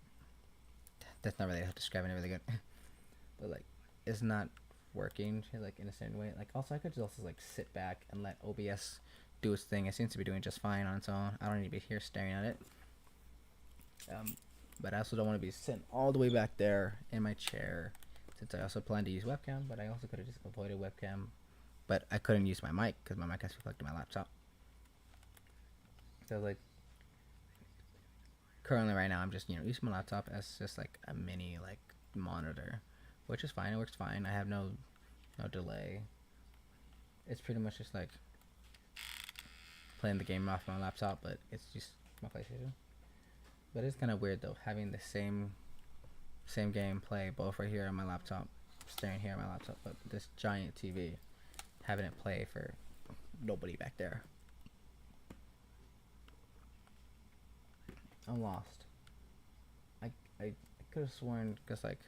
Speaker 1: that's not really how to describe it really good, but like it's not working like in a certain way. Like also I could just also like sit back and let OBS do its thing. It seems to be doing just fine on its own. I don't need to be here staring at it. But I also don't want to be sitting all the way back there in my chair, since I also plan to use webcam. But I also could have just avoided webcam, but I couldn't use my mic because my mic has to be plugged to my laptop. So like currently right now I'm just using my laptop as just like a mini like monitor, which is fine. It works fine. I have no delay. It's pretty much just like playing the game off my laptop, but it's just my PlayStation. But it's kind of weird though, having the same game play both right here on my laptop, staring here at my laptop, but this giant TV, having it play for nobody back there. I'm lost. I could have sworn, because like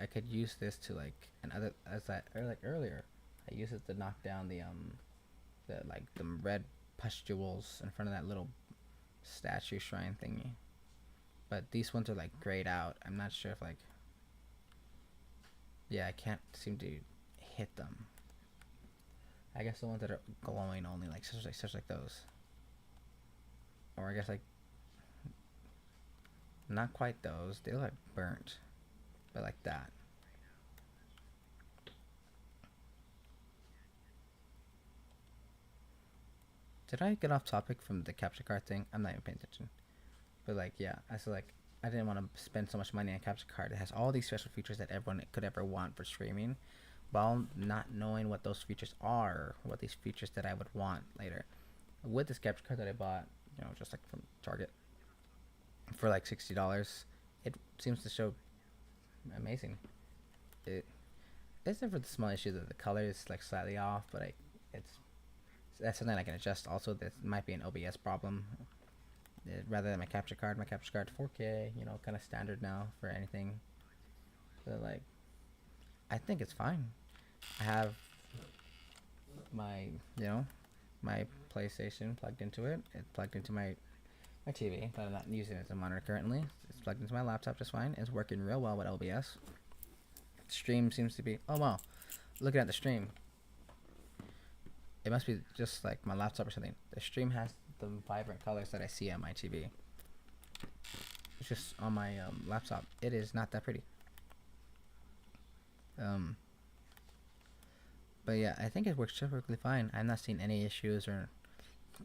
Speaker 1: I could use this to like another, as I like earlier, I used it to knock down the red pustules in front of that little statue shrine thingy. But these ones are like grayed out. I'm not sure if like, yeah, I can't seem to hit them. I guess the ones that are glowing only, like such like those, or I guess like not quite those. They look like burnt, but like that. Did I get off topic from the capture card thing? I'm not even paying attention. But like, yeah, I didn't want to spend so much money on a capture card. It has all these special features that everyone could ever want for streaming, while not knowing what those features are, what these features that I would want later. With this capture card that I bought, just like from Target for like $60, it seems to show amazing. Except for the small issue that the color is like slightly off, but that's something I can adjust. Also, this might be an OBS problem. Rather than my capture card 4K, kind of standard now for anything. But like, I think it's fine. I have my my PlayStation plugged into it. It's plugged into my TV, but I'm not using it as a monitor currently. It's plugged into my laptop just fine. It's working real well with OBS. Stream seems to be, oh wow, looking at the stream, it must be just like my laptop or something. The stream has the vibrant colors that I see on my TV. It's just on my laptop, it is not that pretty. But yeah, I think it works perfectly fine. I'm not seeing any issues, or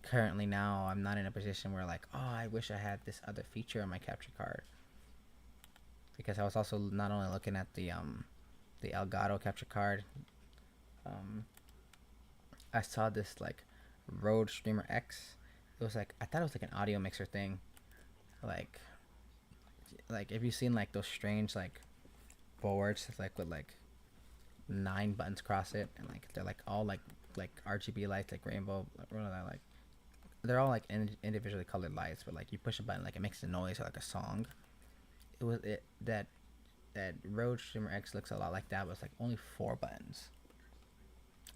Speaker 1: currently now I'm not in a position where like, oh, I wish I had this other feature on my capture card. Because I was also not only looking at the Elgato capture card, I saw this like Rode Streamer X. It was like, I thought it was like an audio mixer thing. Like if you've seen like those strange like boards like with like 9 buttons across it, and like they're like all like RGB lights, like rainbow, what are they like? They're all like individually colored lights, but like you push a button, like it makes a noise or like a song. That Rode Streamer X looks a lot like that, but it's like only 4 buttons.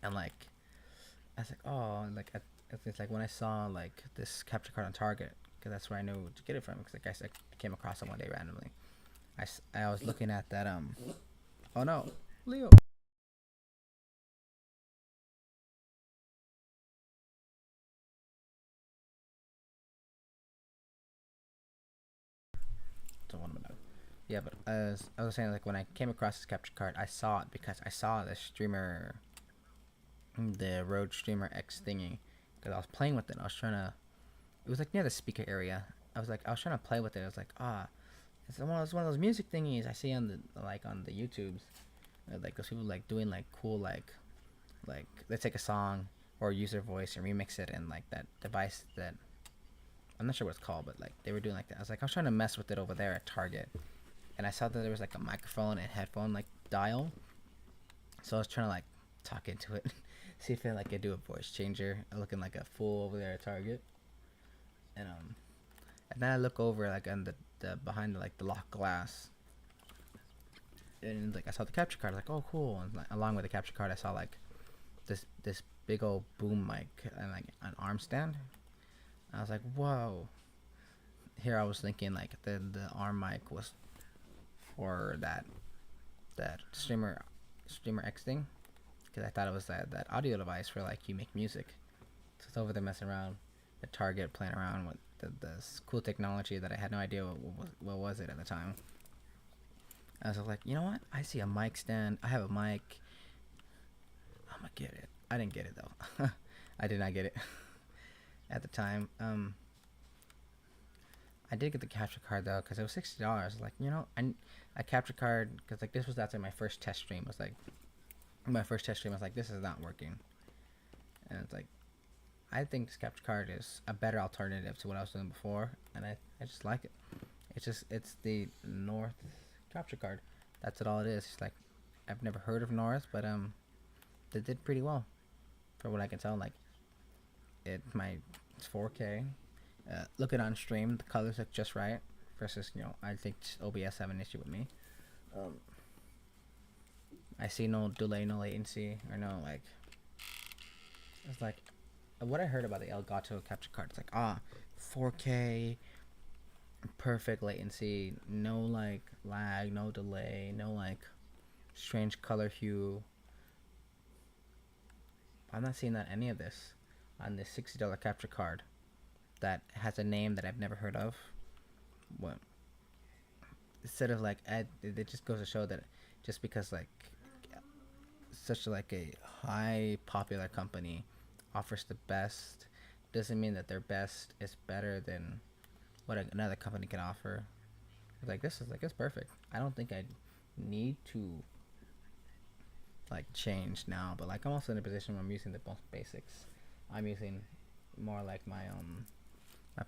Speaker 1: And like, I was like, oh, like it's like when I saw like this capture card on Target, because that's where I knew to get it from, because like I came across it one day randomly. I was looking at that oh no, Leo. Don't want to know. Yeah, but as I was saying, like when I came across this capture card, I saw it because I saw the Rode Streamer X thingy, because I was playing with it. I was trying to, it was like near the speaker area. I was trying to play with it. I was like, it's one of those music thingies I see on the YouTubes, like those people like doing like cool like let's take a song or use their voice and remix it, and like that device that I'm not sure what it's called, but like they were doing like that. I was trying to mess with it over there at Target, and I saw that there was like a microphone and headphone like dial, so I was trying to like talk into it, see if I could do a voice changer, looking like a fool over there at Target, and then I look over like on the behind the locked glass, and like I saw the capture card. I was like, oh cool, and like, along with the capture card I saw like this big old boom mic and like an arm stand. I was like, whoa. Here I was thinking like the arm mic was for that streamer X thing, because I thought it was that audio device for like you make music. So it's over there messing around at Target, playing around with this cool technology that I had no idea what was it at the time. I was like, you know what? I see a mic stand. I have a mic. I'm gonna get it. I didn't get it though. I did not get it at the time. I did get the capture card though, because it was $60. Like, you know, a capture card, because like this was after my first test stream. Was like my first test stream. I was like, this is not working, and it's like, I think this capture card is a better alternative to what I was doing before, and I just like it. It's the North capture card. That's all it is. It's like, I've never heard of North, but they did pretty well, for what I can tell. Like, it's 4K. Look it on stream. The colors look just right. Versus, you know, I think OBS have an issue with me. I see no delay, no latency, or no like. It's like what I heard about the Elgato capture card. It's like 4K, perfect latency, no like lag, no delay, no like strange color hue. I'm not seeing that any of this on this $60 capture card that has a name that I've never heard of. What? Instead of like, it just goes to show that just because like such like a high popular company offers the best doesn't mean that their best is better than what another company can offer. Like, this is like, it's perfect. I don't think I need to like change now, but like I'm also in a position where I'm using the most basics. I'm using more like my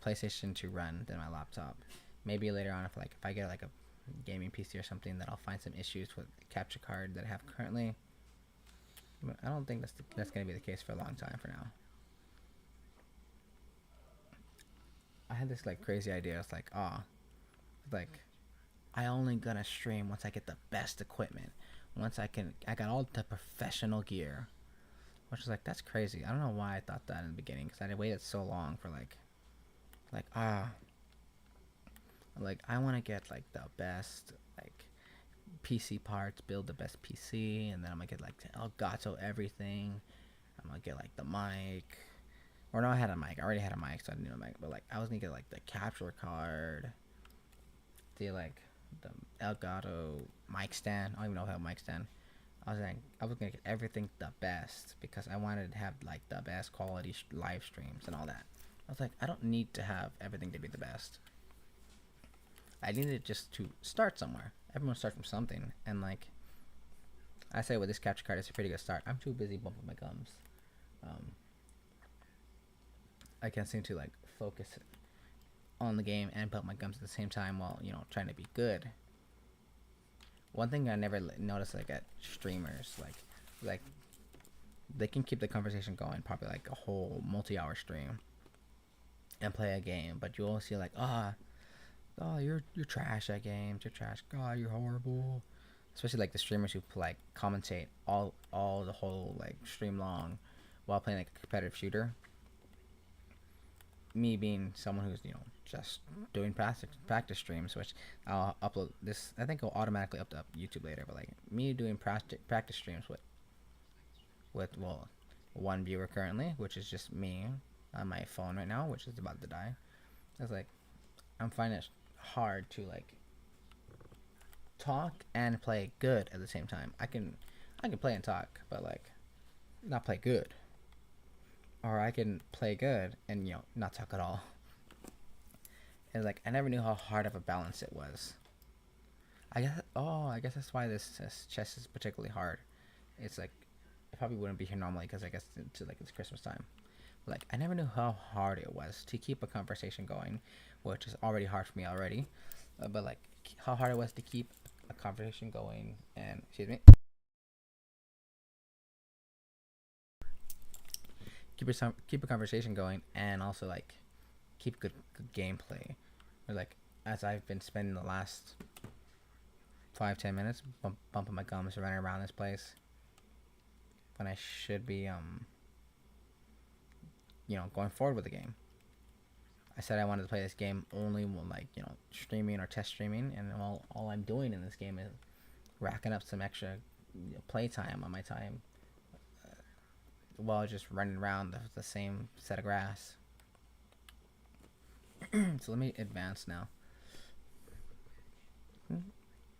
Speaker 1: PlayStation to run than my laptop. Maybe later on, if I get like a gaming PC or something, that I'll find some issues with the capture card that I have currently. But I don't think that's gonna be the case for a long time for now. I had this like crazy idea. It's like, like I only gonna stream once I get the best equipment. Once I got all the professional gear. Which is like, that's crazy. I don't know why I thought that in the beginning, because I had waited so long for like I want to get like the best like PC parts, build the best PC, and then I'm gonna get like the Elgato everything. I'm gonna get like the mic, or no, I had a mic. I already had a mic, so I didn't need a mic. But like, I was gonna get like the capture card, the Elgato mic stand. I don't even know if I have a mic stand. I was gonna get everything the best because I wanted to have like the best quality live streams and all that. I was like, I don't need to have everything to be the best. I needed just to start somewhere. Everyone starts from something, and like I say, with this capture card, it's a pretty good start. I'm too busy bumping my gums. I can't seem to like focus on the game and bump my gums at the same time while, you know, trying to be good. One thing I never noticed, like at streamers, like they can keep the conversation going probably like a whole multi-hour stream and play a game, but you always see like, you're trash at games, you're trash, God, you're horrible. Especially like the streamers who like commentate all the whole like stream long while playing like a competitive shooter. Me being someone who's, you know, just doing practice streams, which I'll upload this, I think I'll automatically up to YouTube later, but like me doing practice streams with well, one viewer currently, which is just me on my phone right now, which is about to die. It's like I'm finding it hard to like talk and play good at the same time. I can play and talk, but like not play good. Or I can play good and, you know, not talk at all. And like I never knew how hard of a balance it was. I guess that's why this chess is particularly hard. It's like I probably wouldn't be here normally because I guess it's Christmas time. Like I never knew how hard it was to keep a conversation going, which is already hard for me already. But like how hard it was to keep a conversation going and keep a conversation going and also like keep good gameplay. Or like as I've been spending the last 5-10 minutes bumping my gums running around this place when I should be you know, going forward with the game. I said I wanted to play this game only when, like, you know, streaming or test streaming, and all I'm doing in this game is racking up some extra, you know, play time on my time while just running around the same set of grass. So let me advance now.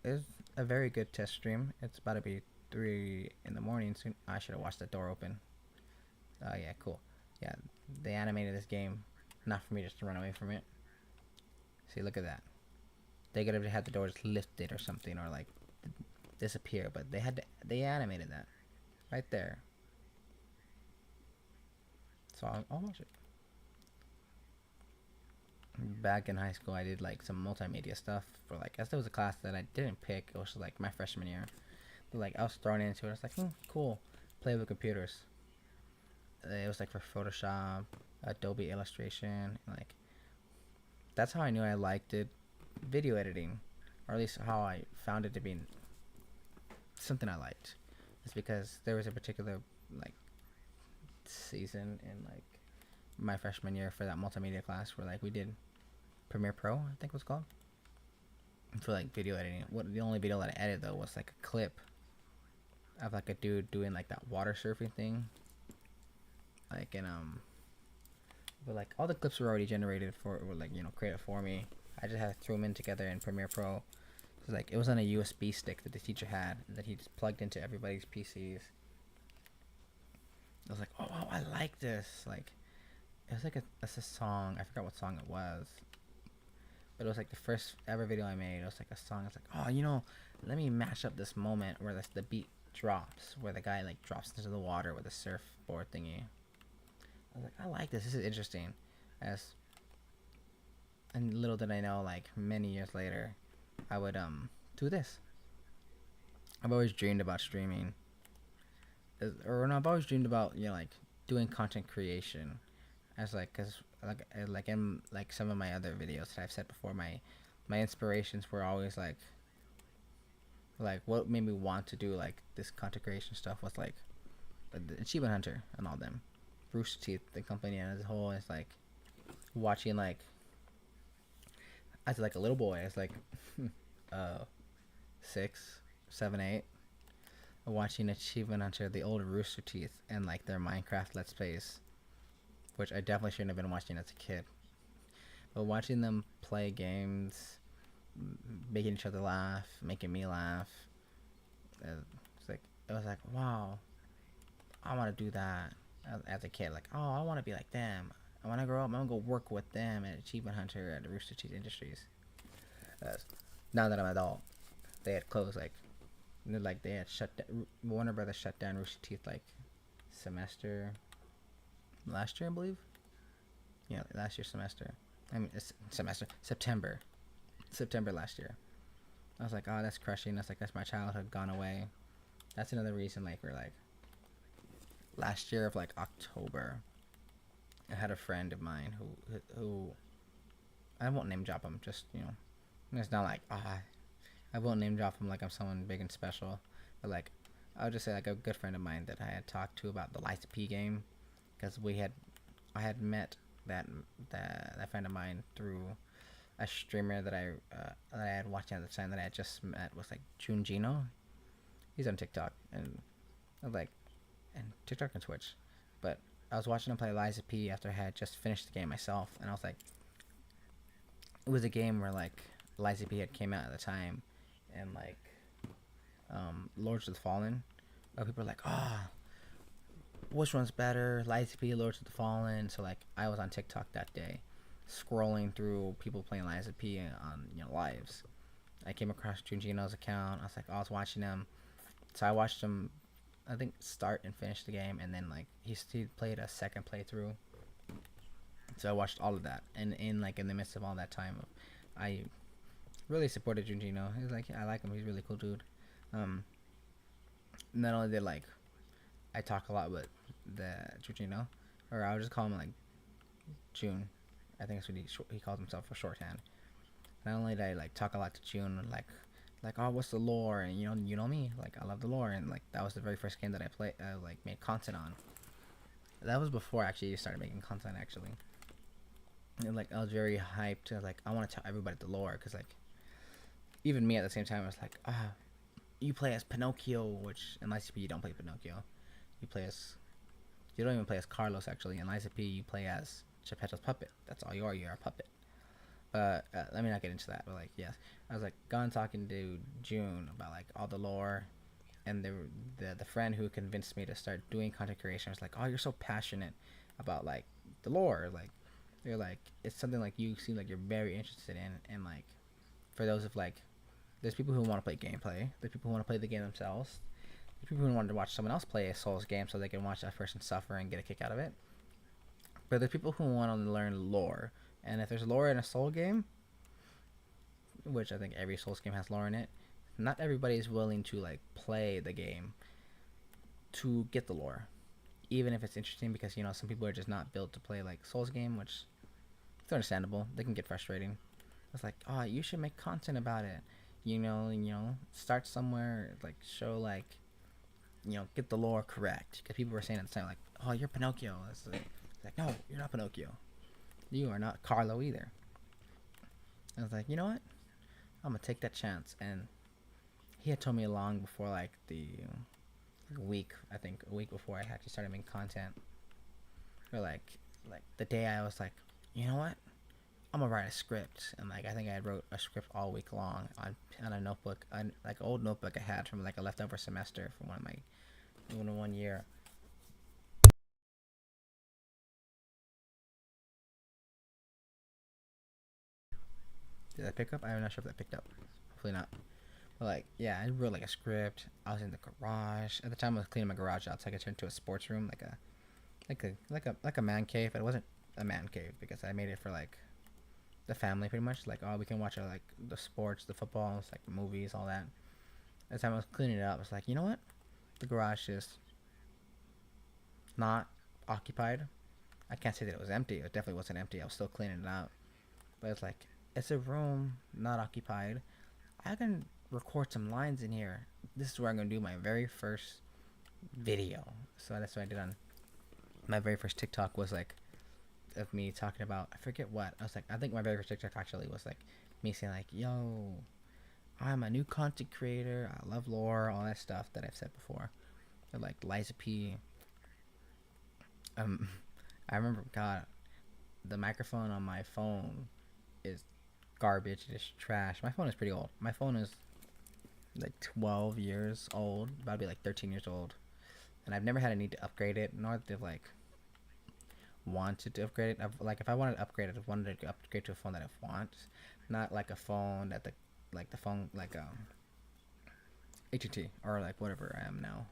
Speaker 1: It's a very good test stream. It's about to be 3 in the morning soon. I should have watched the door open. Oh yeah, cool. Yeah, they animated this game, not for me just to run away from it. See, look at that. They could have had the door just lifted or something, or like disappear, but they animated that right there. So I'll watch it. Back in high school, I did like some multimedia stuff for like, as there was a class that I didn't pick. It was like my freshman year. But, like I was thrown into it. I was like, cool, play with computers. It was like for Photoshop, Adobe Illustration, like that's how I knew I liked it, video editing, or at least how I found it to be something I liked. It's because there was a particular like season in like my freshman year for that multimedia class where like we did Premiere Pro, I think it was called, for like video editing. What the only video that I edited though was like a clip of like a dude doing like that water surfing thing, like in but like all the clips were already generated were like, you know, created for me. I just had to throw them in together in Premiere Pro. So like it was on a USB stick that the teacher had that he just plugged into everybody's PCs. I was like, oh wow, I like this. Like it was like a song. I forgot what song it was, but it was like the first ever video I made. It was like a song. It's like, oh, you know, let me mash up this moment where the beat drops, where the guy like drops into the water with a surfboard thingy. I was like, I like this. This is interesting. And little did I know, like many years later, I would do this. I've always dreamed about streaming, or no, I've always dreamed about, you know, like doing content creation, as like, cause like in like some of my other videos that I've said before, my inspirations were always like what made me want to do like this content creation stuff was like the Achievement Hunter and all them. Rooster Teeth, the company as a whole, is like watching like as like a little boy, as like 6, 7, 8, watching Achievement Hunter, the old Rooster Teeth, and like their Minecraft Let's Plays, which I definitely shouldn't have been watching as a kid. But watching them play games, making each other laugh, making me laugh, it was like wow, I want to do that as a kid. Like, oh, I want to be like them. When I grow up, I'm gonna go work with them at Achievement Hunter at Rooster Teeth Industries. Now that I'm an adult, they had closed. Like they had shut down. Warner Brothers shut down Rooster Teeth like last year, I believe. Yeah, last year semester. I mean, September last year. I was like, oh, that's crushing. That's my childhood gone away. That's another reason, like, we're like, last year of like October, I had a friend of mine who I won't name drop him. Just, you know, it's not like I won't name drop him like I'm someone big and special, but like I'll just say like a good friend of mine that I had talked to about the Lies of P game, because I had met that friend of mine through a streamer that I had watched at the time that I had just met, was like Jun Gino. He's on TikTok and TikTok and Twitch, but I was watching him play Lies of P after I had just finished the game myself, and I was like, it was a game where like Lies of P had came out at the time, and like Lords of the Fallen, where people were like, which one's better, Lies of P, Lords of the Fallen? So like I was on TikTok that day, scrolling through people playing Lies of P on, you know, lives. I came across Junjino's account. I was like, I was watching him, so I watched him, I think, start and finish the game, and then like he played a second playthrough. So I watched all of that, and in the midst of all that time, I really supported Junjino. He's like, I like him. He's a really cool dude. Not only did like I talk a lot with the Junjino, or I'll just call him like June. I think that's what he calls himself for shorthand. Not only did I like talk a lot to June, like oh, what's the lore, and you know me, like I love the lore, and like that was the very first game that I made content on. That was before I actually started making content actually. And like I was very hyped. I want to tell everybody the lore, because like even me at the same time I was like, you play as Pinocchio, which in ICP you don't play Pinocchio. You play as You don't even play as Carlos actually. In Lies of P, you play as Geppetto's puppet. That's all you are. You're a puppet. Let me not get into that. But like, yes, I was like gone talking to June about like all the lore, and the friend who convinced me to start doing content creation was like, "Oh, you're so passionate about like the lore. Like, you're like it's something like you seem like you're very interested in." And like, for those of like, there's people who want to play gameplay. There's people who want to play the game themselves. There's people who want to watch someone else play a Souls game so they can watch that person suffer and get a kick out of it. But there's people who want to learn lore. And if there's lore in a Soul game, which I think every Souls game has lore in it, not everybody is willing to like play the game to get the lore, even if it's interesting, because you know some people are just not built to play like Souls game, which it's understandable. They can get frustrating. It's like, oh, you should make content about it. Start somewhere, like show like, get the lore correct. Because people were saying at the time like, oh, you're Pinocchio. It's like, no, you're not Pinocchio. You are not Carlo either. I was like, you know what? I'm gonna take that chance. And he had told me long before, like the week, I think a week before I actually started making content, or like the day I was like, you know what? I'm gonna write a script. And like I think I wrote a script all week long on a notebook, like an old notebook I had from like a leftover semester from one year. Did that pick up? I'm not sure if that picked up. Hopefully not. But like, yeah, I wrote like a script. I was in the garage at the time. I was cleaning my garage out so I could turn it into a sports room, like a man cave. But it wasn't a man cave because I made it for like the family pretty much. Like, oh, we can watch like the sports, the footballs, like the movies, all that. At the time I was cleaning it up, I was like, you know what? The garage is not occupied. I can't say that it was empty. It definitely wasn't empty. I was still cleaning it out. But it's like, it's a room not occupied. I can record some lines in here. This is where I'm gonna do my very first video. So that's what I did on my very first TikTok, was like of me talking about, I forget what. I was like, I think my very first TikTok actually was like me saying like, yo, I'm a new content creator. I love lore, all that stuff that I've said before. Or like Liza P. Um, I remember, God, the microphone on my phone is garbage. It's trash. My phone is pretty old. My phone is like 12 years old, about to be like 13 years old, and I've never had a need to upgrade it, nor to like wanted to upgrade it. Like if I wanted to upgrade it, I wanted to upgrade to a phone that I want, not like a phone that the phone like AT&T or like whatever I am now,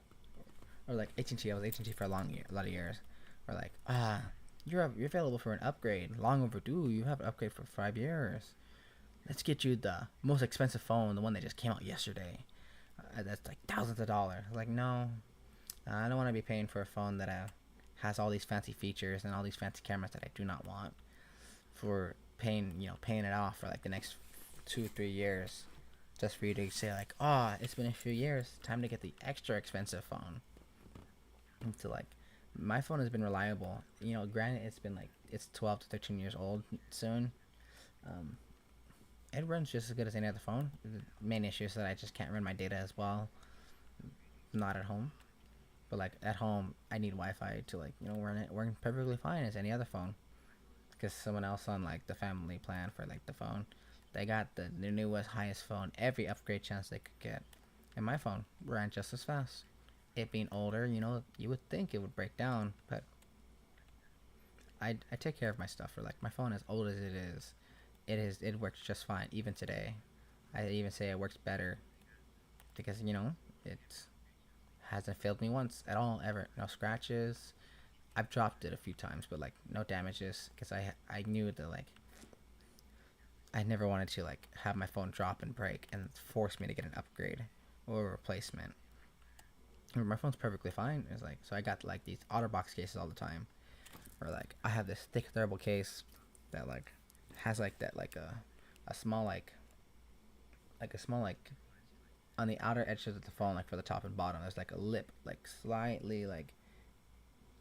Speaker 1: or like AT&T. I was AT&T for a lot of years, or like you're available for an upgrade, long overdue. You have an upgrade for 5 years. Let's get you the most expensive phone, the one that just came out yesterday. That's like thousands of dollars. Like, no, I don't want to be paying for a phone that has all these fancy features and all these fancy cameras that I do not want. For paying it off for like the next 2 3 years, just for you to say like, oh, it's been a few years, time to get the extra expensive phone. And so like, my phone has been reliable. Granted, it's 12 to 13 years old soon. Um, it runs just as good as any other phone. The main issue is that I just can't run my data as well. Not at home, but like at home, I need Wi-Fi to like run it working perfectly fine as any other phone. Because someone else on like the family plan for like the phone, they got the newest highest phone, every upgrade chance they could get, and my phone ran just as fast. It being older, you would think it would break down, but I take care of my stuff. For like my phone, as old as it works just fine even today. I even say it works better because it hasn't failed me once at all ever. No scratches. I've dropped it a few times, but like no damages because I knew that like I never wanted to like have my phone drop and break and force me to get an upgrade or a replacement. My phone's perfectly fine. It's like, so I got like these OtterBox cases all the time, or like I have this thick thermal case that like has like that like a small like a small like on the outer edges of the phone, like for the top and bottom, there's like a lip like slightly like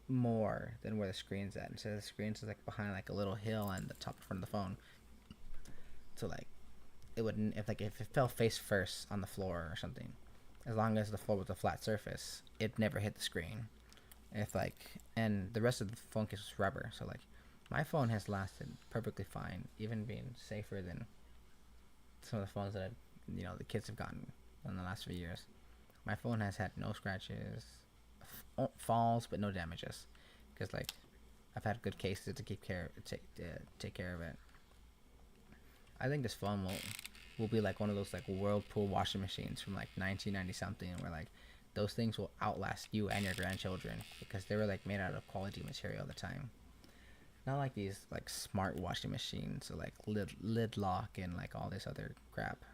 Speaker 1: more than where the screen's at, and so the screen's like behind like a little hill on the top in front of the phone. So like it wouldn't, if it fell face first on the floor or something, as long as the floor was a flat surface, it never hit the screen. If like, and the rest of the phone case was rubber, so like, my phone has lasted perfectly fine, even being safer than some of the phones that the kids have gotten in the last few years. My phone has had no scratches, falls, but no damages, because like I've had good cases to take care of it. I think this phone will be like one of those like Whirlpool washing machines from like 1990 something, where like those things will outlast you and your grandchildren because they were like made out of quality material at the time. Not like these like smart washing machines or like lid lock and like all this other crap.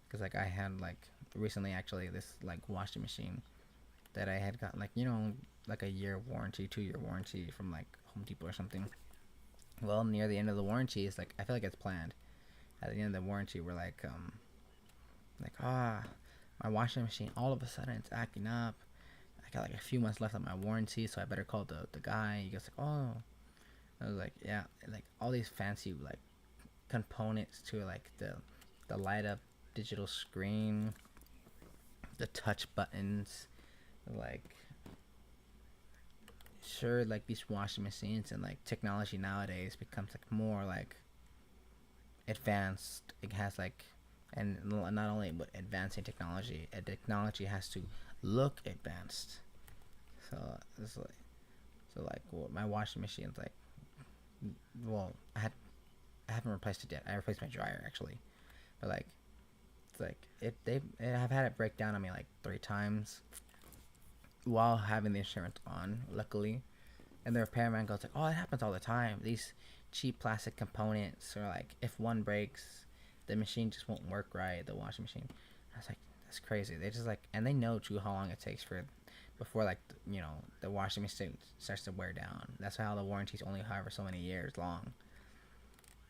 Speaker 1: Because like I had like recently actually this like washing machine that I had got like like a year warranty, 2 year warranty from like Home Depot or something. Well, near the end of the warranty, it's like I feel like it's planned. At the end of the warranty, we're like my washing machine all of a sudden it's acting up. I got like a few months left on my warranty, so I better call the guy. He goes like, oh, I was like, yeah, like all these fancy like components to like the light up digital screen, the touch buttons, like sure like these washing machines and like technology nowadays becomes like more like advanced. It has like and not only but advancing technology, technology has to look advanced. So it's like well, my washing machine's like well I haven't replaced it yet. I replaced my dryer actually, but like it's like I've had it break down on me like 3 times while having the insurance on. Luckily, and the repairman goes like, "Oh, it happens all the time. These cheap plastic components, or like if one breaks, the machine just won't work right. The washing machine." I was like, "That's crazy." They just like, and they know too how long it takes for before like the washing machine starts to wear down. That's how the warranty's only however so many years long.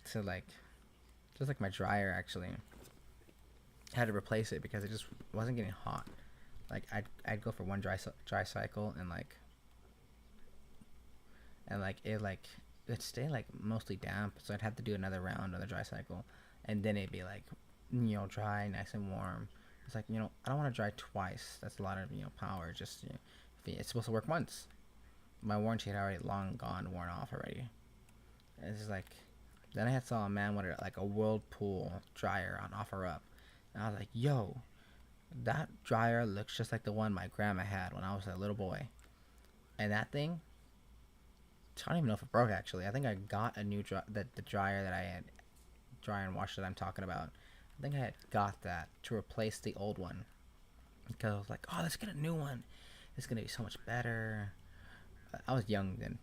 Speaker 1: So like, just like my dryer actually, I had to replace it because it just wasn't getting hot. Like I'd go for one dry cycle and like it'd stay like mostly damp, so I'd have to do another round on the dry cycle, and then it'd be like dry, nice and warm. It's like I don't want to dry twice. That's a lot of power. Just it's supposed to work once. My warranty had already long gone, worn off already. It's just like then I had saw a man with like a Whirlpool dryer on OfferUp, and I was like, yo, that dryer looks just like the one my grandma had when I was a little boy, and that thing I don't even know if it broke actually. I think I got a new the dryer that I had dryer and washer that I'm talking about. I think I had got that to replace the old one because I was like, oh, let's get a new one. It's gonna be so much better. I was young then,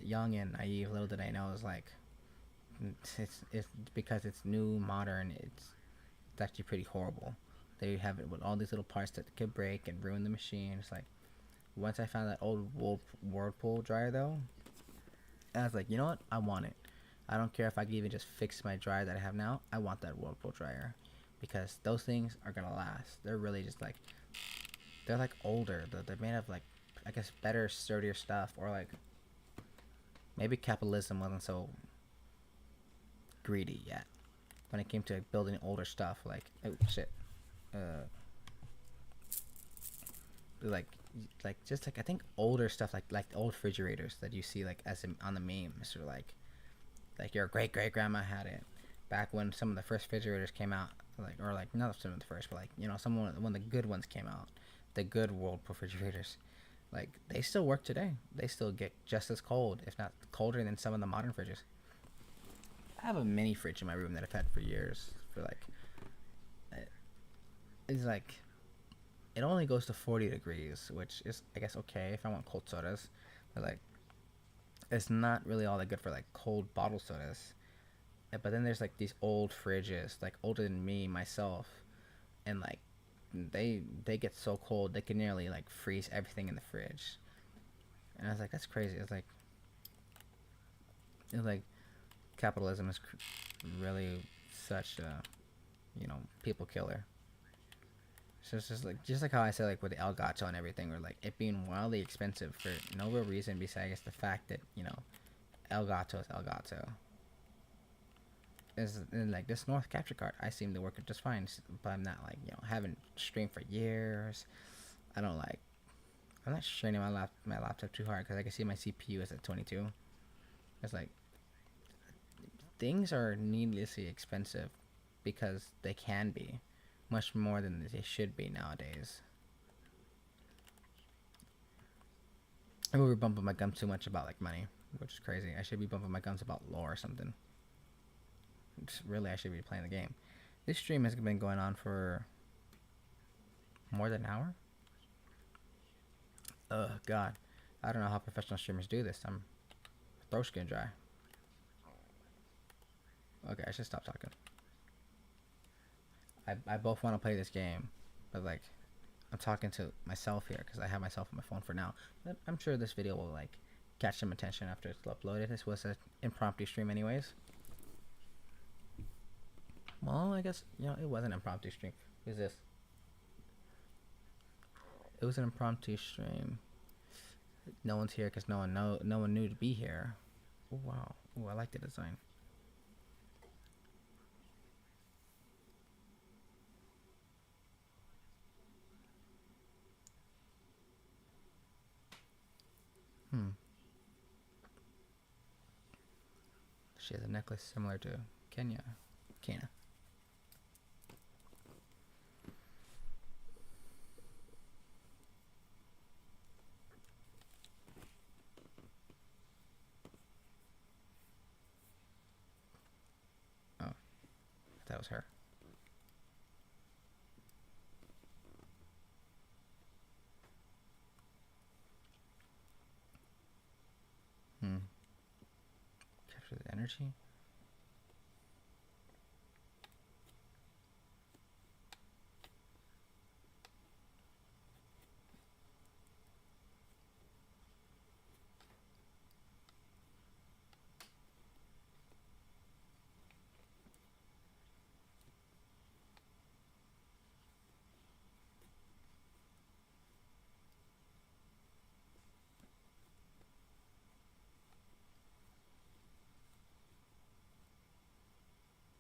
Speaker 1: young and naive. Little did I know it was like it's because it's new, modern. It's actually pretty horrible. They have it with all these little parts that could break and ruin the machine. It's like once I found that old Whirlpool dryer though, I was like, you know what? I want it. I don't care if I can even just fix my dryer that I have now. I want that Whirlpool dryer because those things are gonna last. They're really just like they're like older. They're made of like I guess better, sturdier stuff, or like maybe capitalism wasn't so greedy yet when it came to building older stuff. Like oh shit, like just like I think older stuff like old refrigerators that you see like as in, on the memes or like your great grandma had it back when some of the first refrigerators came out, like or like not some of the first, but like someone when the good ones came out, the good Whirlpool refrigerators, like they still work today. They still get just as cold, if not colder than some of the modern fridges. I have a mini fridge in my room that I've had for years. For like, it's like it only goes to 40 degrees, which is I guess okay if I want cold sodas, but like it's not really all that good for like cold bottle sodas. But then there's like these old fridges, like older than me myself, and like they get so cold they can nearly like freeze everything in the fridge. And I was like, that's crazy. It's like capitalism is really such a people killer. So it's just like how I said like with the Elgato and everything, or like it being wildly expensive for no real reason besides the fact that Elgato is Elgato. Is and like this North capture card, I seem to work just fine, but I'm not like having streamed for years. I don't like I'm not straining my laptop too hard because I can see my CPU is at 22. It's like things are needlessly expensive because they can be much more than they should be nowadays. I will be bumping my gums too much about like money, which is crazy. I should be bumping my gums about lore or something. Really, I should be playing the game. This stream has been going on for more than an hour. Oh God, I don't know how professional streamers do this. My throat's getting dry. Okay, I should stop talking. I both want to play this game, but like I'm talking to myself here because I have myself on my phone for now. But I'm sure this video will like catch some attention after it's uploaded. This was an impromptu stream anyways. Well, I guess, you know, it was an impromptu stream. Who's this? It was an impromptu stream. No one's here because no one knew to be here. Oh, wow. Oh, I like the design. She has a necklace similar to Kenya. Kena. Oh, that was her. Capture the energy.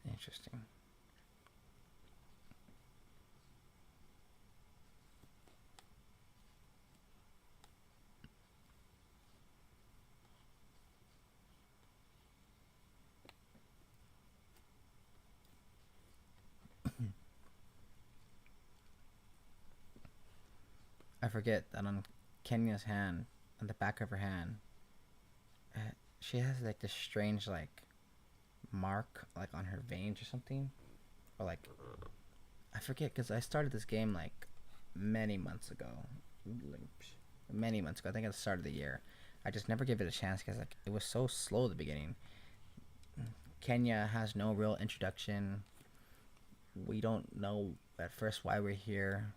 Speaker 1: Interesting. I forget that on Kenya's hand, on the back of her hand, she has like this strange like mark like on her veins or something, or like I forget because I started this game like many months ago, many months ago. I think at the start of the year. I just never gave it a chance because like it was so slow at the beginning. Kenya has no real introduction. We don't know at first why we're here.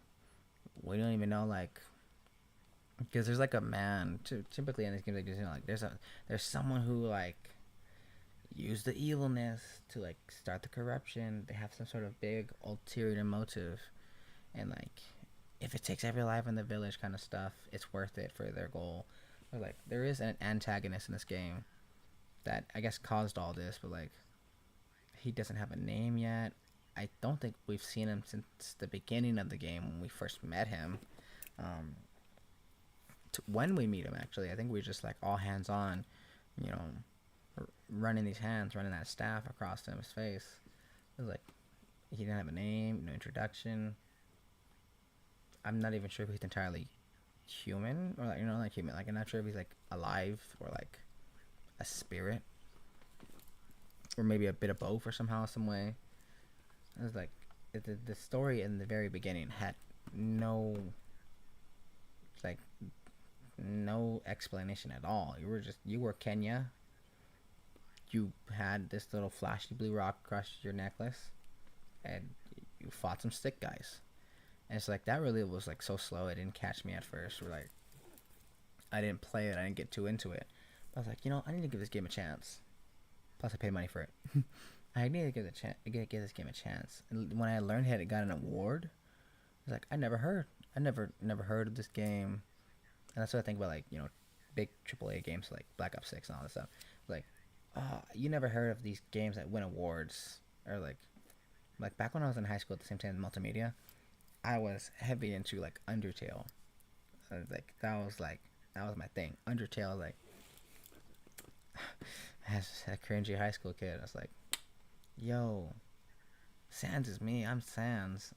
Speaker 1: We don't even know like because there's like a man. Typically in these games, like you know, like there's someone who like used the evilness to like start the corruption. They have some sort of big ulterior motive, and like if it takes every life in the village kind of stuff, it's worth it for their goal. Or like there is an antagonist in this game that I guess caused all this, but like he doesn't have a name yet. I don't think we've seen him since the beginning of the game when we first met him. When we meet him, actually, I think we're just like all hands on, you know, running that staff across his face. It was like he didn't have a name, no introduction. I'm not even sure if he's entirely human or like, you know, like human. Like I'm not sure if he's like alive or like a spirit or maybe a bit of both or somehow some way. It was like the story in the very beginning had no like no explanation at all. You were Kenya. You had this little flashy blue rock across your necklace, and you fought some stick guys. And it's like that really was like so slow. It didn't catch me at first. Or like I didn't play it. I didn't get too into it. But I was like, you know, I need to give this game a chance. Plus, I paid money for it. I need to give this game a chance. And when I learned it got an award, I was like, I never heard of this game. And that's what I think about, like, you know, big AAA games like Black Ops 6 and all this stuff. Like, you never heard of these games that win awards, or like back when I was in high school at the same time in multimedia, I was heavy into like Undertale, that was my thing. Undertale, like, as a cringy high school kid, I was like, yo, Sans is me. I'm Sans.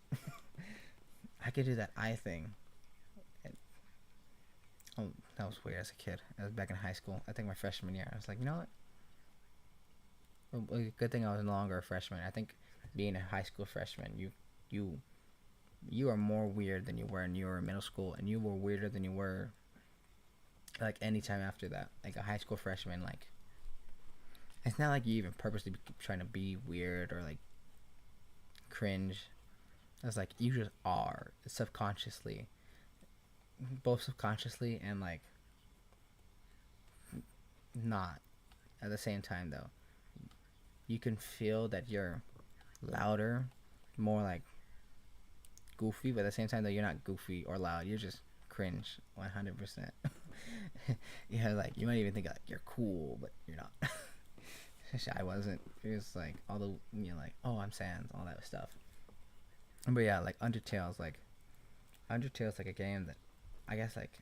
Speaker 1: I could do that eye thing. And, oh, that was weird as a kid. I was back in high school. I think my freshman year. I was like, you know what? Well, good thing I was no longer a freshman. I think being a high school freshman, you you are more weird than you were when you were in middle school, and you were weirder than you were like any time after that. Like a high school freshman, like it's not like you even purposely trying to be weird or like cringe. It's like you just are subconsciously, both subconsciously and like not at the same time though. You can feel that you're louder, more like goofy, but at the same time though you're not goofy or loud. You're just cringe 100%. Yeah, like you might even think like you're cool, but you're not. I wasn't. It was like all the like oh I'm Sans, all that stuff. But yeah, like Undertale's like a game that I guess like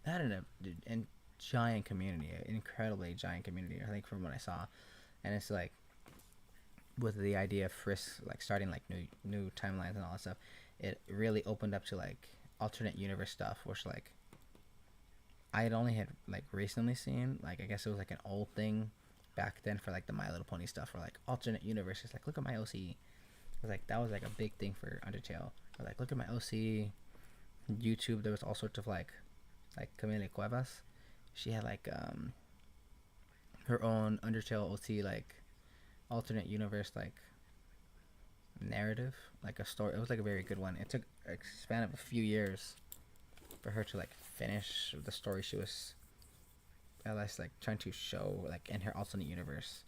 Speaker 1: had an giant community, an incredibly giant community. I think from what I saw, and it's like with the idea of Frisk like starting like new timelines and all that stuff, it really opened up to like alternate universe stuff, which like I had only had like recently seen. Like I guess it was like an old thing back then for like the My Little Pony stuff, or like alternate universes. Like look at my OC. It was like that was like a big thing for Undertale. Or like look at my OC. YouTube, there was all sorts of like Camila Cuevas. She had like her own Undertale OC like alternate universe like narrative, like a story. It was like a very good one. It took a span of a few years for her to like finish the story she was at least like trying to show like in her alternate universe.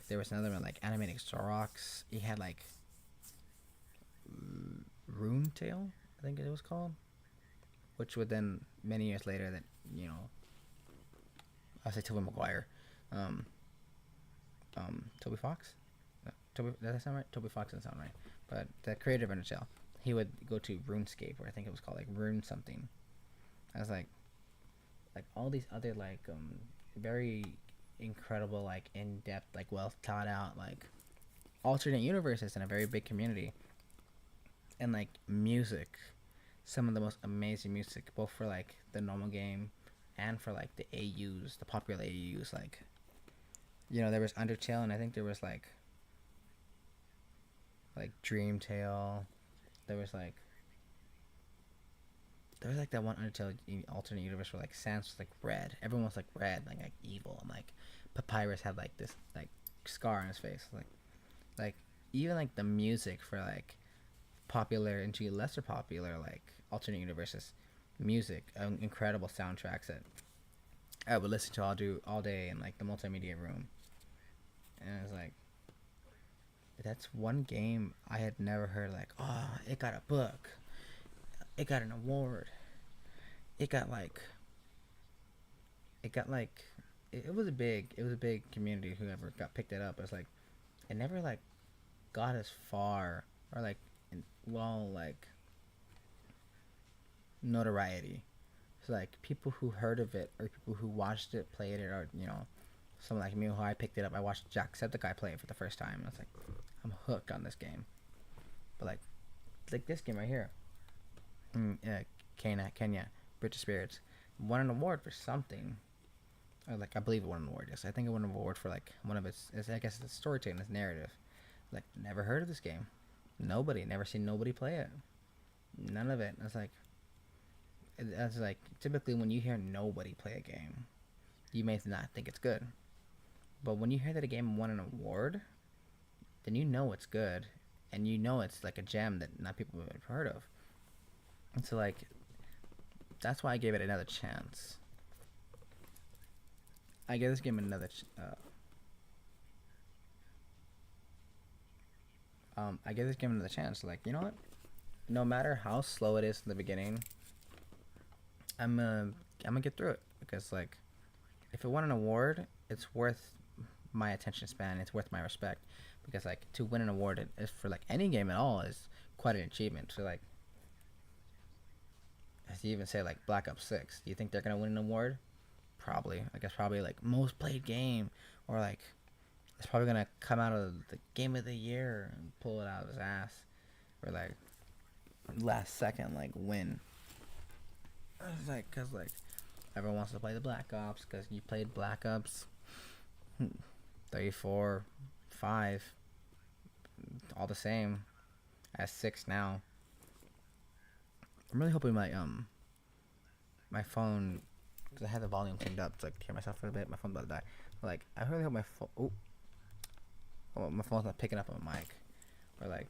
Speaker 1: There was another one like Animating Zorox. He had like Rune Tail, I think it was called, which would then many years later that I'll say Tobey Maguire, um, Toby Fox. No, Toby, does that sound right? Toby Fox doesn't sound right. But the creator of Undertale, he would go to RuneScape, or I think it was called like Rune something. I was like all these other like very incredible like in depth like well thought out like alternate universes in a very big community, and like music, some of the most amazing music both for like the normal game and for like the AUs, the popular AUs. Like there was Undertale, and I think there was like Dream Tale. There was like that one Undertale alternate universe where like Sans was like red. Everyone was like red, like evil, and like Papyrus had like this like scar on his face. Like even like the music for like popular and to lesser popular like alternate universes music, incredible soundtracks that I would listen to all day in like the multimedia room. And it was like that's one game I had never heard like, oh, it got a book, it got an award, it got like it was a big community whoever got picked it up. It's like it never like got as far or like like notoriety. So like people who heard of it or people who watched it, played it, or someone like me who I picked it up. I watched Jacksepticeye play it for the first time. I was like, I'm hooked on this game. But like this game right here, Kenya, British Spirits, won an award for something. Or like I believe it won an award. Yes, I think it won an award for like one of its. I guess it's storytelling, its narrative. Like never heard of this game. Never seen nobody play it. None of it. It's like typically when you hear nobody play a game, you may not think it's good. But when you hear that a game won an award, then you know it's good, and you know it's like a gem that not people have heard of. And so like, that's why I gave it another chance. I gave this game another. I gave this game another chance. Like you know what? No matter how slow it is in the beginning, I'm gonna get through it because like, if it won an award, it's worth my attention span. It's worth my respect because like to win an award is for like any game at all is quite an achievement. So like, You even say like Black Ops 6. Do you think they're gonna win an award? Probably. I guess probably like most played game, or like it's probably gonna come out of the game of the year and pull it out of his ass, or like last second like win. It's like cause like everyone wants to play the Black Ops because you played Black Ops 3, 4, 5, all the same as 6 now. I'm really hoping my phone, because I had the volume turned up to like hear myself for a bit. My phone's about to die. Like I really hope my phone. Oh, my phone's not picking up on my mic. Or like,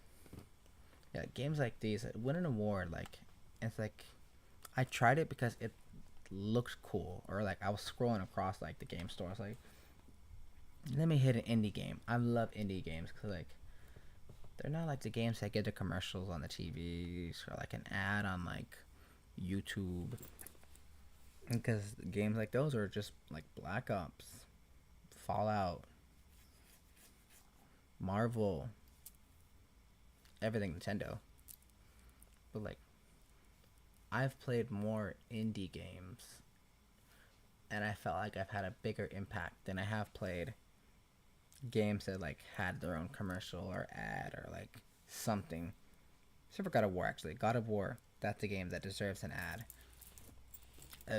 Speaker 1: yeah, games like these win an award. Like, it's like I tried it because it looks cool. Or like I was scrolling across like the game store. I was like, let me hit an indie game. I love indie games because like they're not like the games that get the commercials on the TVs or like an ad on like YouTube. Because games like those are just like Black Ops, Fallout, Marvel, everything Nintendo. But like I've played more indie games and I felt like I've had a bigger impact than I have played games that like had their own commercial or ad or like something. Except for God of War actually. God of War, that's a game that deserves an ad.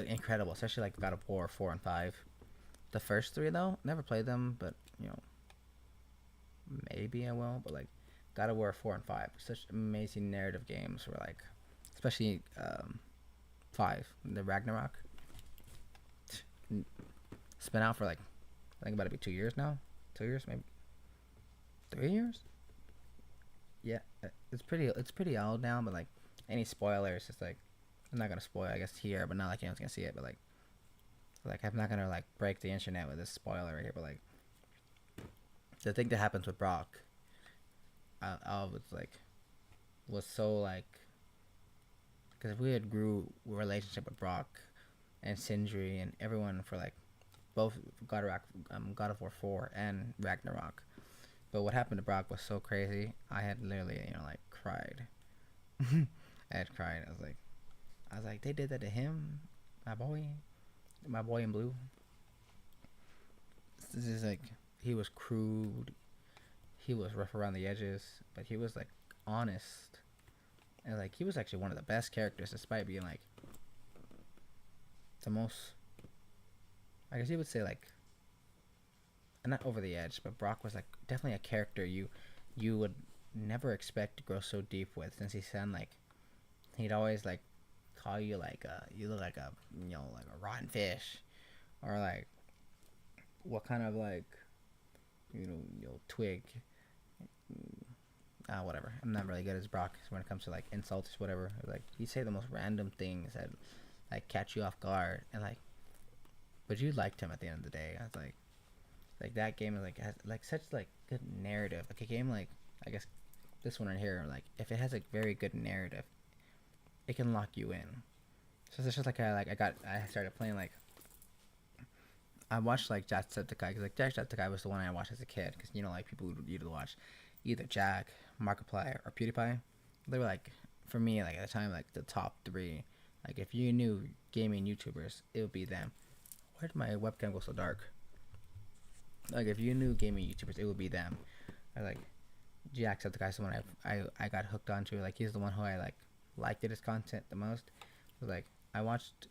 Speaker 1: Incredible, especially like God of War 4 and 5. The first 3 though, never played them, but you know, maybe I will. But like God of War 4 and 5, such amazing narrative games. Were like, especially 5, the Ragnarok. It's been out for like I think about to be 2 years now. 2 years, maybe 3 years. Yeah, it's pretty old now. But like any spoilers, it's like I'm not gonna spoil, I guess, here, but not like anyone's gonna see it. But like I'm not gonna like break the internet with this spoiler right here. But like the thing that happens with Brock, I was like, was so like, because we had grew a relationship with Brock and Sindri and everyone for like both God of War 4 and Ragnarok. But what happened to Brock was so crazy. I had literally, like cried. I had cried. I was like, they did that to him, my boy in blue. This is like, he was crude. He was rough around the edges, but he was like honest, and like he was actually one of the best characters, despite being like the most. I guess you would say like, not over the edge, but Brock was like definitely a character you would never expect to grow so deep with, since he said like he'd always like call you like you look like a like a rotten fish, or like what kind of like twig. Whatever. I'm not really good as Brock when it comes to like insults, whatever. Like he'd say the most random things that like catch you off guard, and like, but you liked him at the end of the day. I was like that game is like has like such like good narrative. Like a game like, I guess this one right here, like if it has a very good narrative, it can lock you in. So it's just like I started playing like, I watched like Jacksepticeye, because like Jacksepticeye was the one I watched as a kid, because like people would either watch either Jack, Markiplier, or PewDiePie. They were like, for me, like at the time, like the top 3. Like if you knew gaming YouTubers, it would be them. Why did my webcam go so dark? Like if you knew gaming YouTubers, it would be them. I like Jacksepticeye's the one I got hooked onto. Like he's the one who I like liked his content the most. So like I watched.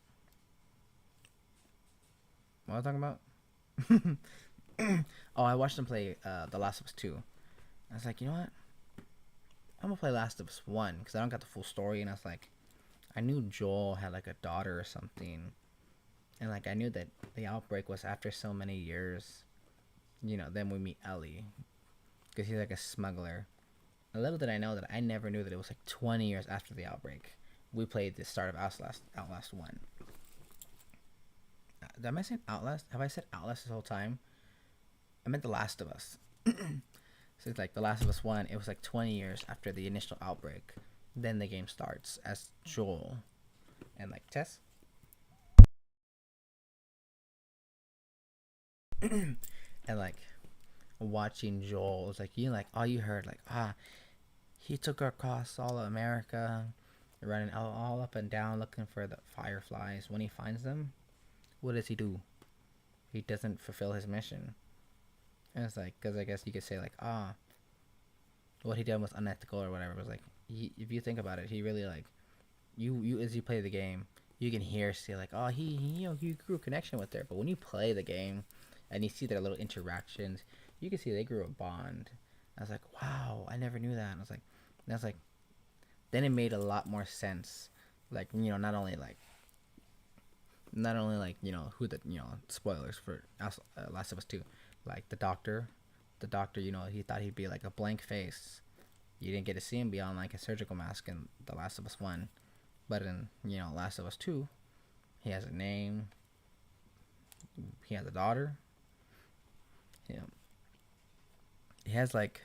Speaker 1: What was I talking about? Oh, I watched him play The Last of Us 2. I was like, you know what? I'm gonna play Last of Us 1 because I don't got the full story, and I was like, I knew Joel had like a daughter or something, and like I knew that the outbreak was after so many years. Then we meet Ellie because he's like a smuggler. A little did I know that I never knew that it was like 20 years after the outbreak. We played the start of Outlast 1. Am I saying Outlast? Have I said Outlast this whole time? I meant The Last of Us. So it's like The Last of Us 1, it was like 20 years after the initial outbreak. Then the game starts as Joel. And like, Tess? And like, watching Joel, it was like, like all you heard, like, he took her across all of America. running all up and down looking for the fireflies. When he finds them, what does he do? He doesn't fulfill his mission. And it's like, because I guess you could say like, what he did was unethical or whatever. It was like, if you think about it, he really like, you as you play the game, you can see like, oh, he grew a connection with her. But when you play the game, and you see their little interactions, you can see they grew a bond. I was like, wow, I never knew that. And I was like, then it made a lot more sense. Like, not only like who the spoilers for Last of Us 2, like the doctor, he thought he'd be like a blank face. You didn't get to see him beyond like a surgical mask in The Last of Us 1, but in Last of Us 2, he has a name. He has a daughter. Yeah, he has like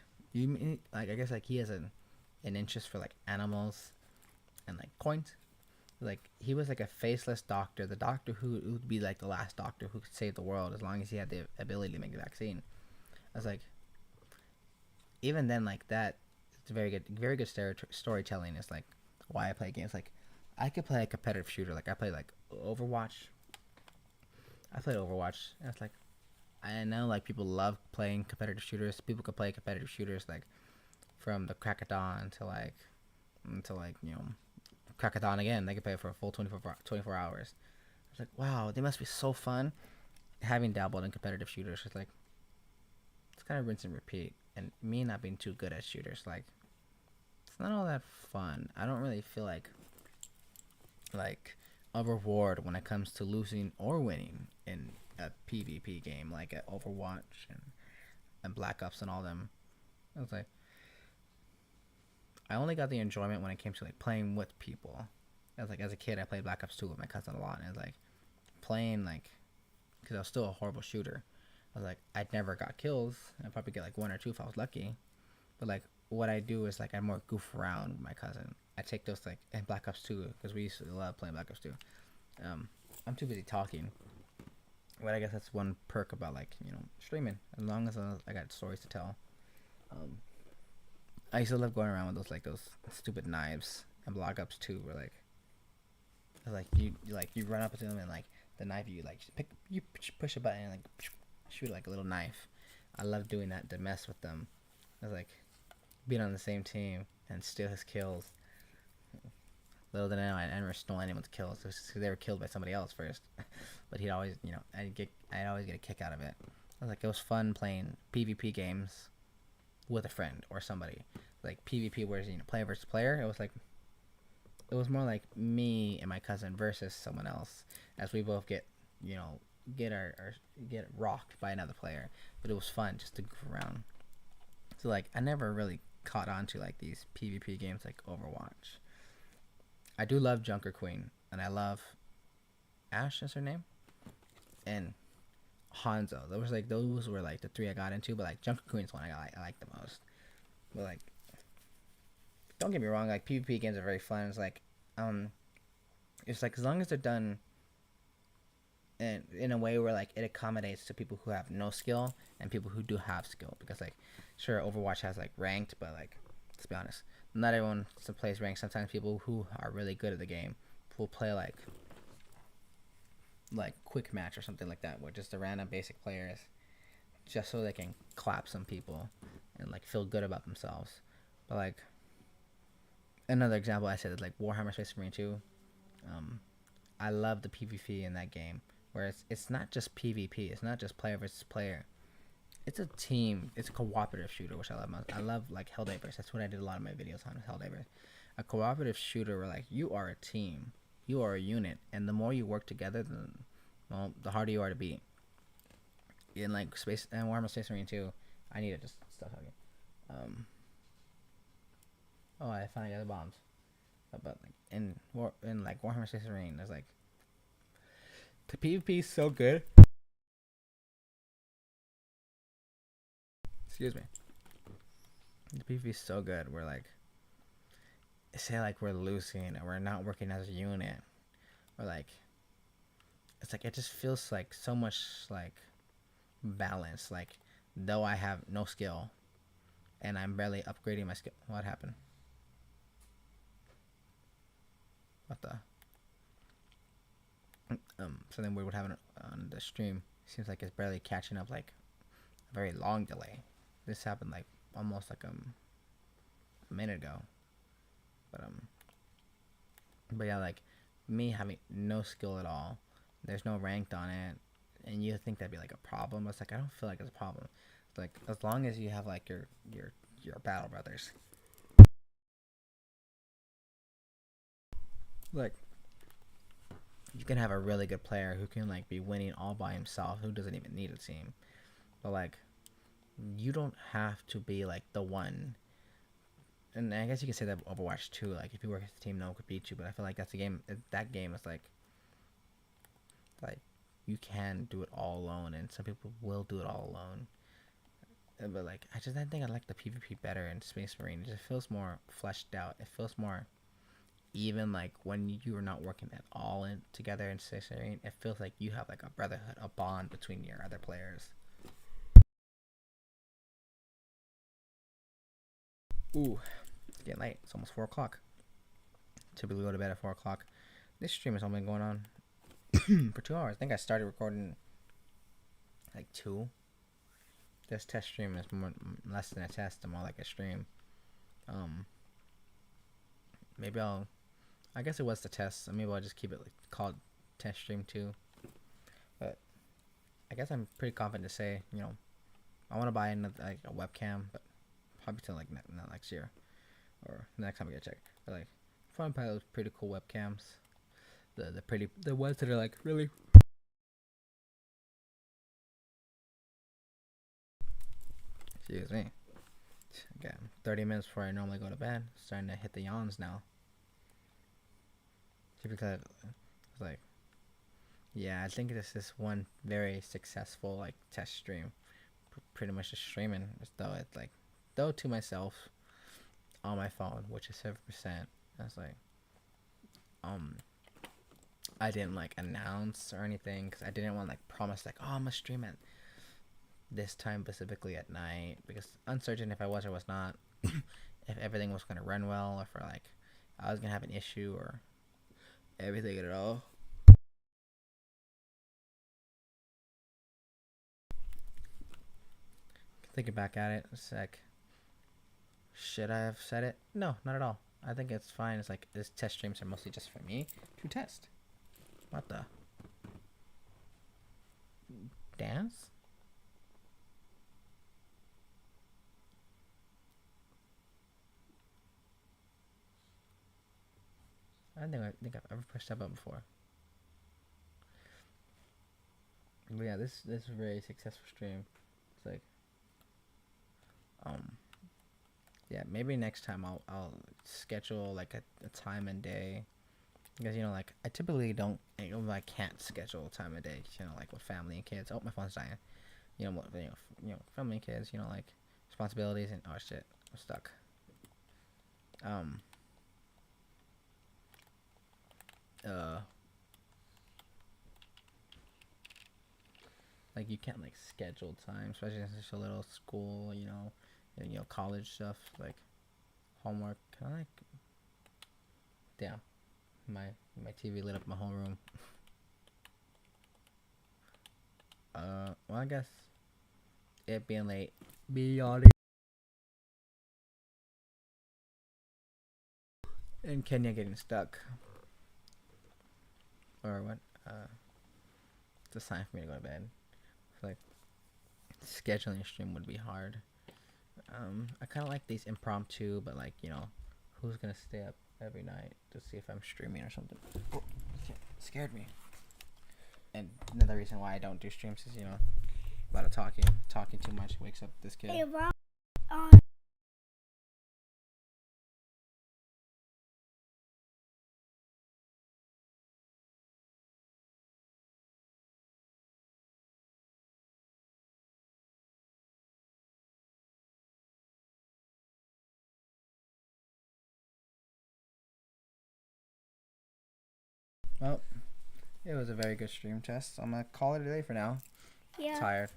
Speaker 1: I guess like he has an interest for like animals and like coins. Like he was like a faceless doctor, the doctor who would be like the last doctor who could save the world as long as he had the ability to make a vaccine. I was like, even then, like that, it's very good storytelling. It's like why I play games. Like I could play a competitive shooter. Like I play like Overwatch. I played Overwatch. And it's like I know like people love playing competitive shooters. People could play competitive shooters like from the crack of dawn to like crack of dawn again. They could play for a full 24 hours. It's like wow, they must be so fun. Having dabbled in competitive shooters, it's like it's kind of rinse and repeat. And me not being too good at shooters, like it's not all that fun. I don't really feel like a reward when it comes to losing or winning in a PvP game like at Overwatch and Black Ops and all them. I was like, I only got the enjoyment when it came to like playing with people. I was like, as a kid, I played Black Ops 2 with my cousin a lot, and it was like playing like, because I was still a horrible shooter. I was like, I'd never got kills. I'd probably get like one or two if I was lucky. But like, what I do is like I more goof around with my cousin. I take those like in Black Ops 2 because we used to love playing Black Ops 2. I'm too busy talking, but I guess that's one perk about like streaming. As long as I got stories to tell. I used to love going around with those stupid knives and Black Ops 2 where like you run up to them and like the knife you push a button and like shoot like a little knife. I love doing that to mess with them. I was like being on the same team and steal his kills. Little did I know I never stole anyone's kills because they were killed by somebody else first. But he'd always I'd always get a kick out of it. I was like it was fun playing PvP games with a friend or somebody. Like PvP where player versus player. It was more like me and my cousin versus someone else as we both get get rocked by another player. But it was fun just to goof around. So like I never really caught on to like these PvP games like Overwatch. I do love Junker Queen and I love Ash is her name and Hanzo. Those were like the three I got into, but like Junker Queen's one I like the most. But like don't get me wrong, like PvP games are very fun. It's like as long as they're done in a way where like it accommodates to people who have no skill and people who do have skill. Because like sure Overwatch has like ranked, but like let's be honest, not everyone plays ranked. Sometimes people who are really good at the game will play like quick match or something like that, where just the random basic players, just so they can clap some people and like feel good about themselves. But like another example I said is like Warhammer Space Marine 2. I love the PvP in that game, where it's not just PvP, it's not just player versus player. It's a team, it's a cooperative shooter, which I love most. I love like Helldivers. That's what I did a lot of my videos on, is Helldivers. A cooperative shooter where like you are a team, you are a unit, and the more you work together, the harder you are to beat. In like Space and Warhammer Space Marine 2, I need to just stop talking. Oh, I finally got the bombs. But like in like Warhammer Space Marine, there's like the PvP is so good. Excuse me. The PvP is so good. We're like, say like we're losing and we're not working as a unit, or like it's like it just feels like so much like balance. Like though I have no skill and I'm barely upgrading my skill. What happened? What the something weird would happen on the stream. Seems like it's barely catching up. Like a very long delay. This happened like almost like a minute ago. But but yeah, like me having no skill at all. There's no ranked on it, and you think that'd be like a problem. It's like I don't feel like it's a problem. It's like as long as you have like your battle brothers. Like you can have a really good player who can like be winning all by himself, who doesn't even need a team. But like you don't have to be like the one. And I guess you can say that with Overwatch too. Like if you work as a team, no one could beat you. But I feel like that's a game. That game is like you can do it all alone, and some people will do it all alone. But like I think I like the PvP better in Space Marine. It just feels more fleshed out. It feels more even. Like when you are not working at all in together in Space Marine, it feels like you have like a brotherhood, a bond between your other players. Ooh, it's getting late. It's almost 4 o'clock. Typically go to bed at 4 o'clock. This stream has only been going on for 2 hours. I think I started recording like 2. This test stream is less than a test and more like a stream. Um, maybe I guess it was the test. So maybe I'll just keep it like, called test stream 2. But I guess I'm pretty confident to say, I want to buy another like a webcam, but probably till like not next year or the next time I get checked. But like, I want to buy those pretty cool webcams. The ones that are like really. Excuse me. Okay, 30 minutes before I normally go to bed. Starting to hit the yawns now. Because it's like, yeah, I think this is one very successful like test stream. Pretty much just streaming, as though it's like, though to myself on my phone, which is 7%. I was like, I didn't like announce or anything because I didn't want to like promise like, oh, I'm gonna stream it this time specifically at night because uncertain if I was or was not, if everything was gonna run well, or if like I was gonna have an issue or everything at all. Thinking back at it, it's like, should I have said it? No, not at all. I think it's fine. It's like this test streams are mostly just for me to test. What the? Dance? I don't think I've ever pressed that button before. But yeah, this is a very successful stream. It's like, yeah, maybe next time I'll schedule like a time and day because like I typically don't, I can't schedule time of day. Like with family and kids. Oh, my phone's dying. Family and kids. Like responsibilities and oh shit, I'm stuck. Like you can't like schedule time, especially in such a little school. And, college stuff like homework. Kind of like, damn, my TV lit up my whole room. Well, I guess it being late, be yawning, and Kenya getting stuck, or what? It's a sign for me to go to bed. I feel like scheduling a stream would be hard. I kind of like these impromptu, but like who's gonna stay up every night to see if I'm streaming or something? Oh, scared me. And another reason why I don't do streams is a lot of talking too much wakes up this kid. Hey, Rob, well, it was a very good stream test. I'm gonna call it a day for now. Yeah. Tired.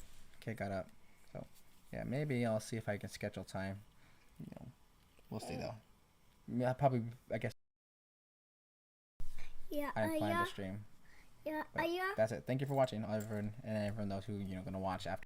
Speaker 1: Kid got up. So yeah, maybe I'll see if I can schedule time. We'll see though. Yeah, probably. I guess
Speaker 2: Yeah.
Speaker 1: I planned
Speaker 2: Yeah.
Speaker 1: to stream.
Speaker 2: Yeah.
Speaker 1: But
Speaker 2: Yeah.
Speaker 1: that's it. Thank you for watching, everyone, and everyone knows who gonna watch after.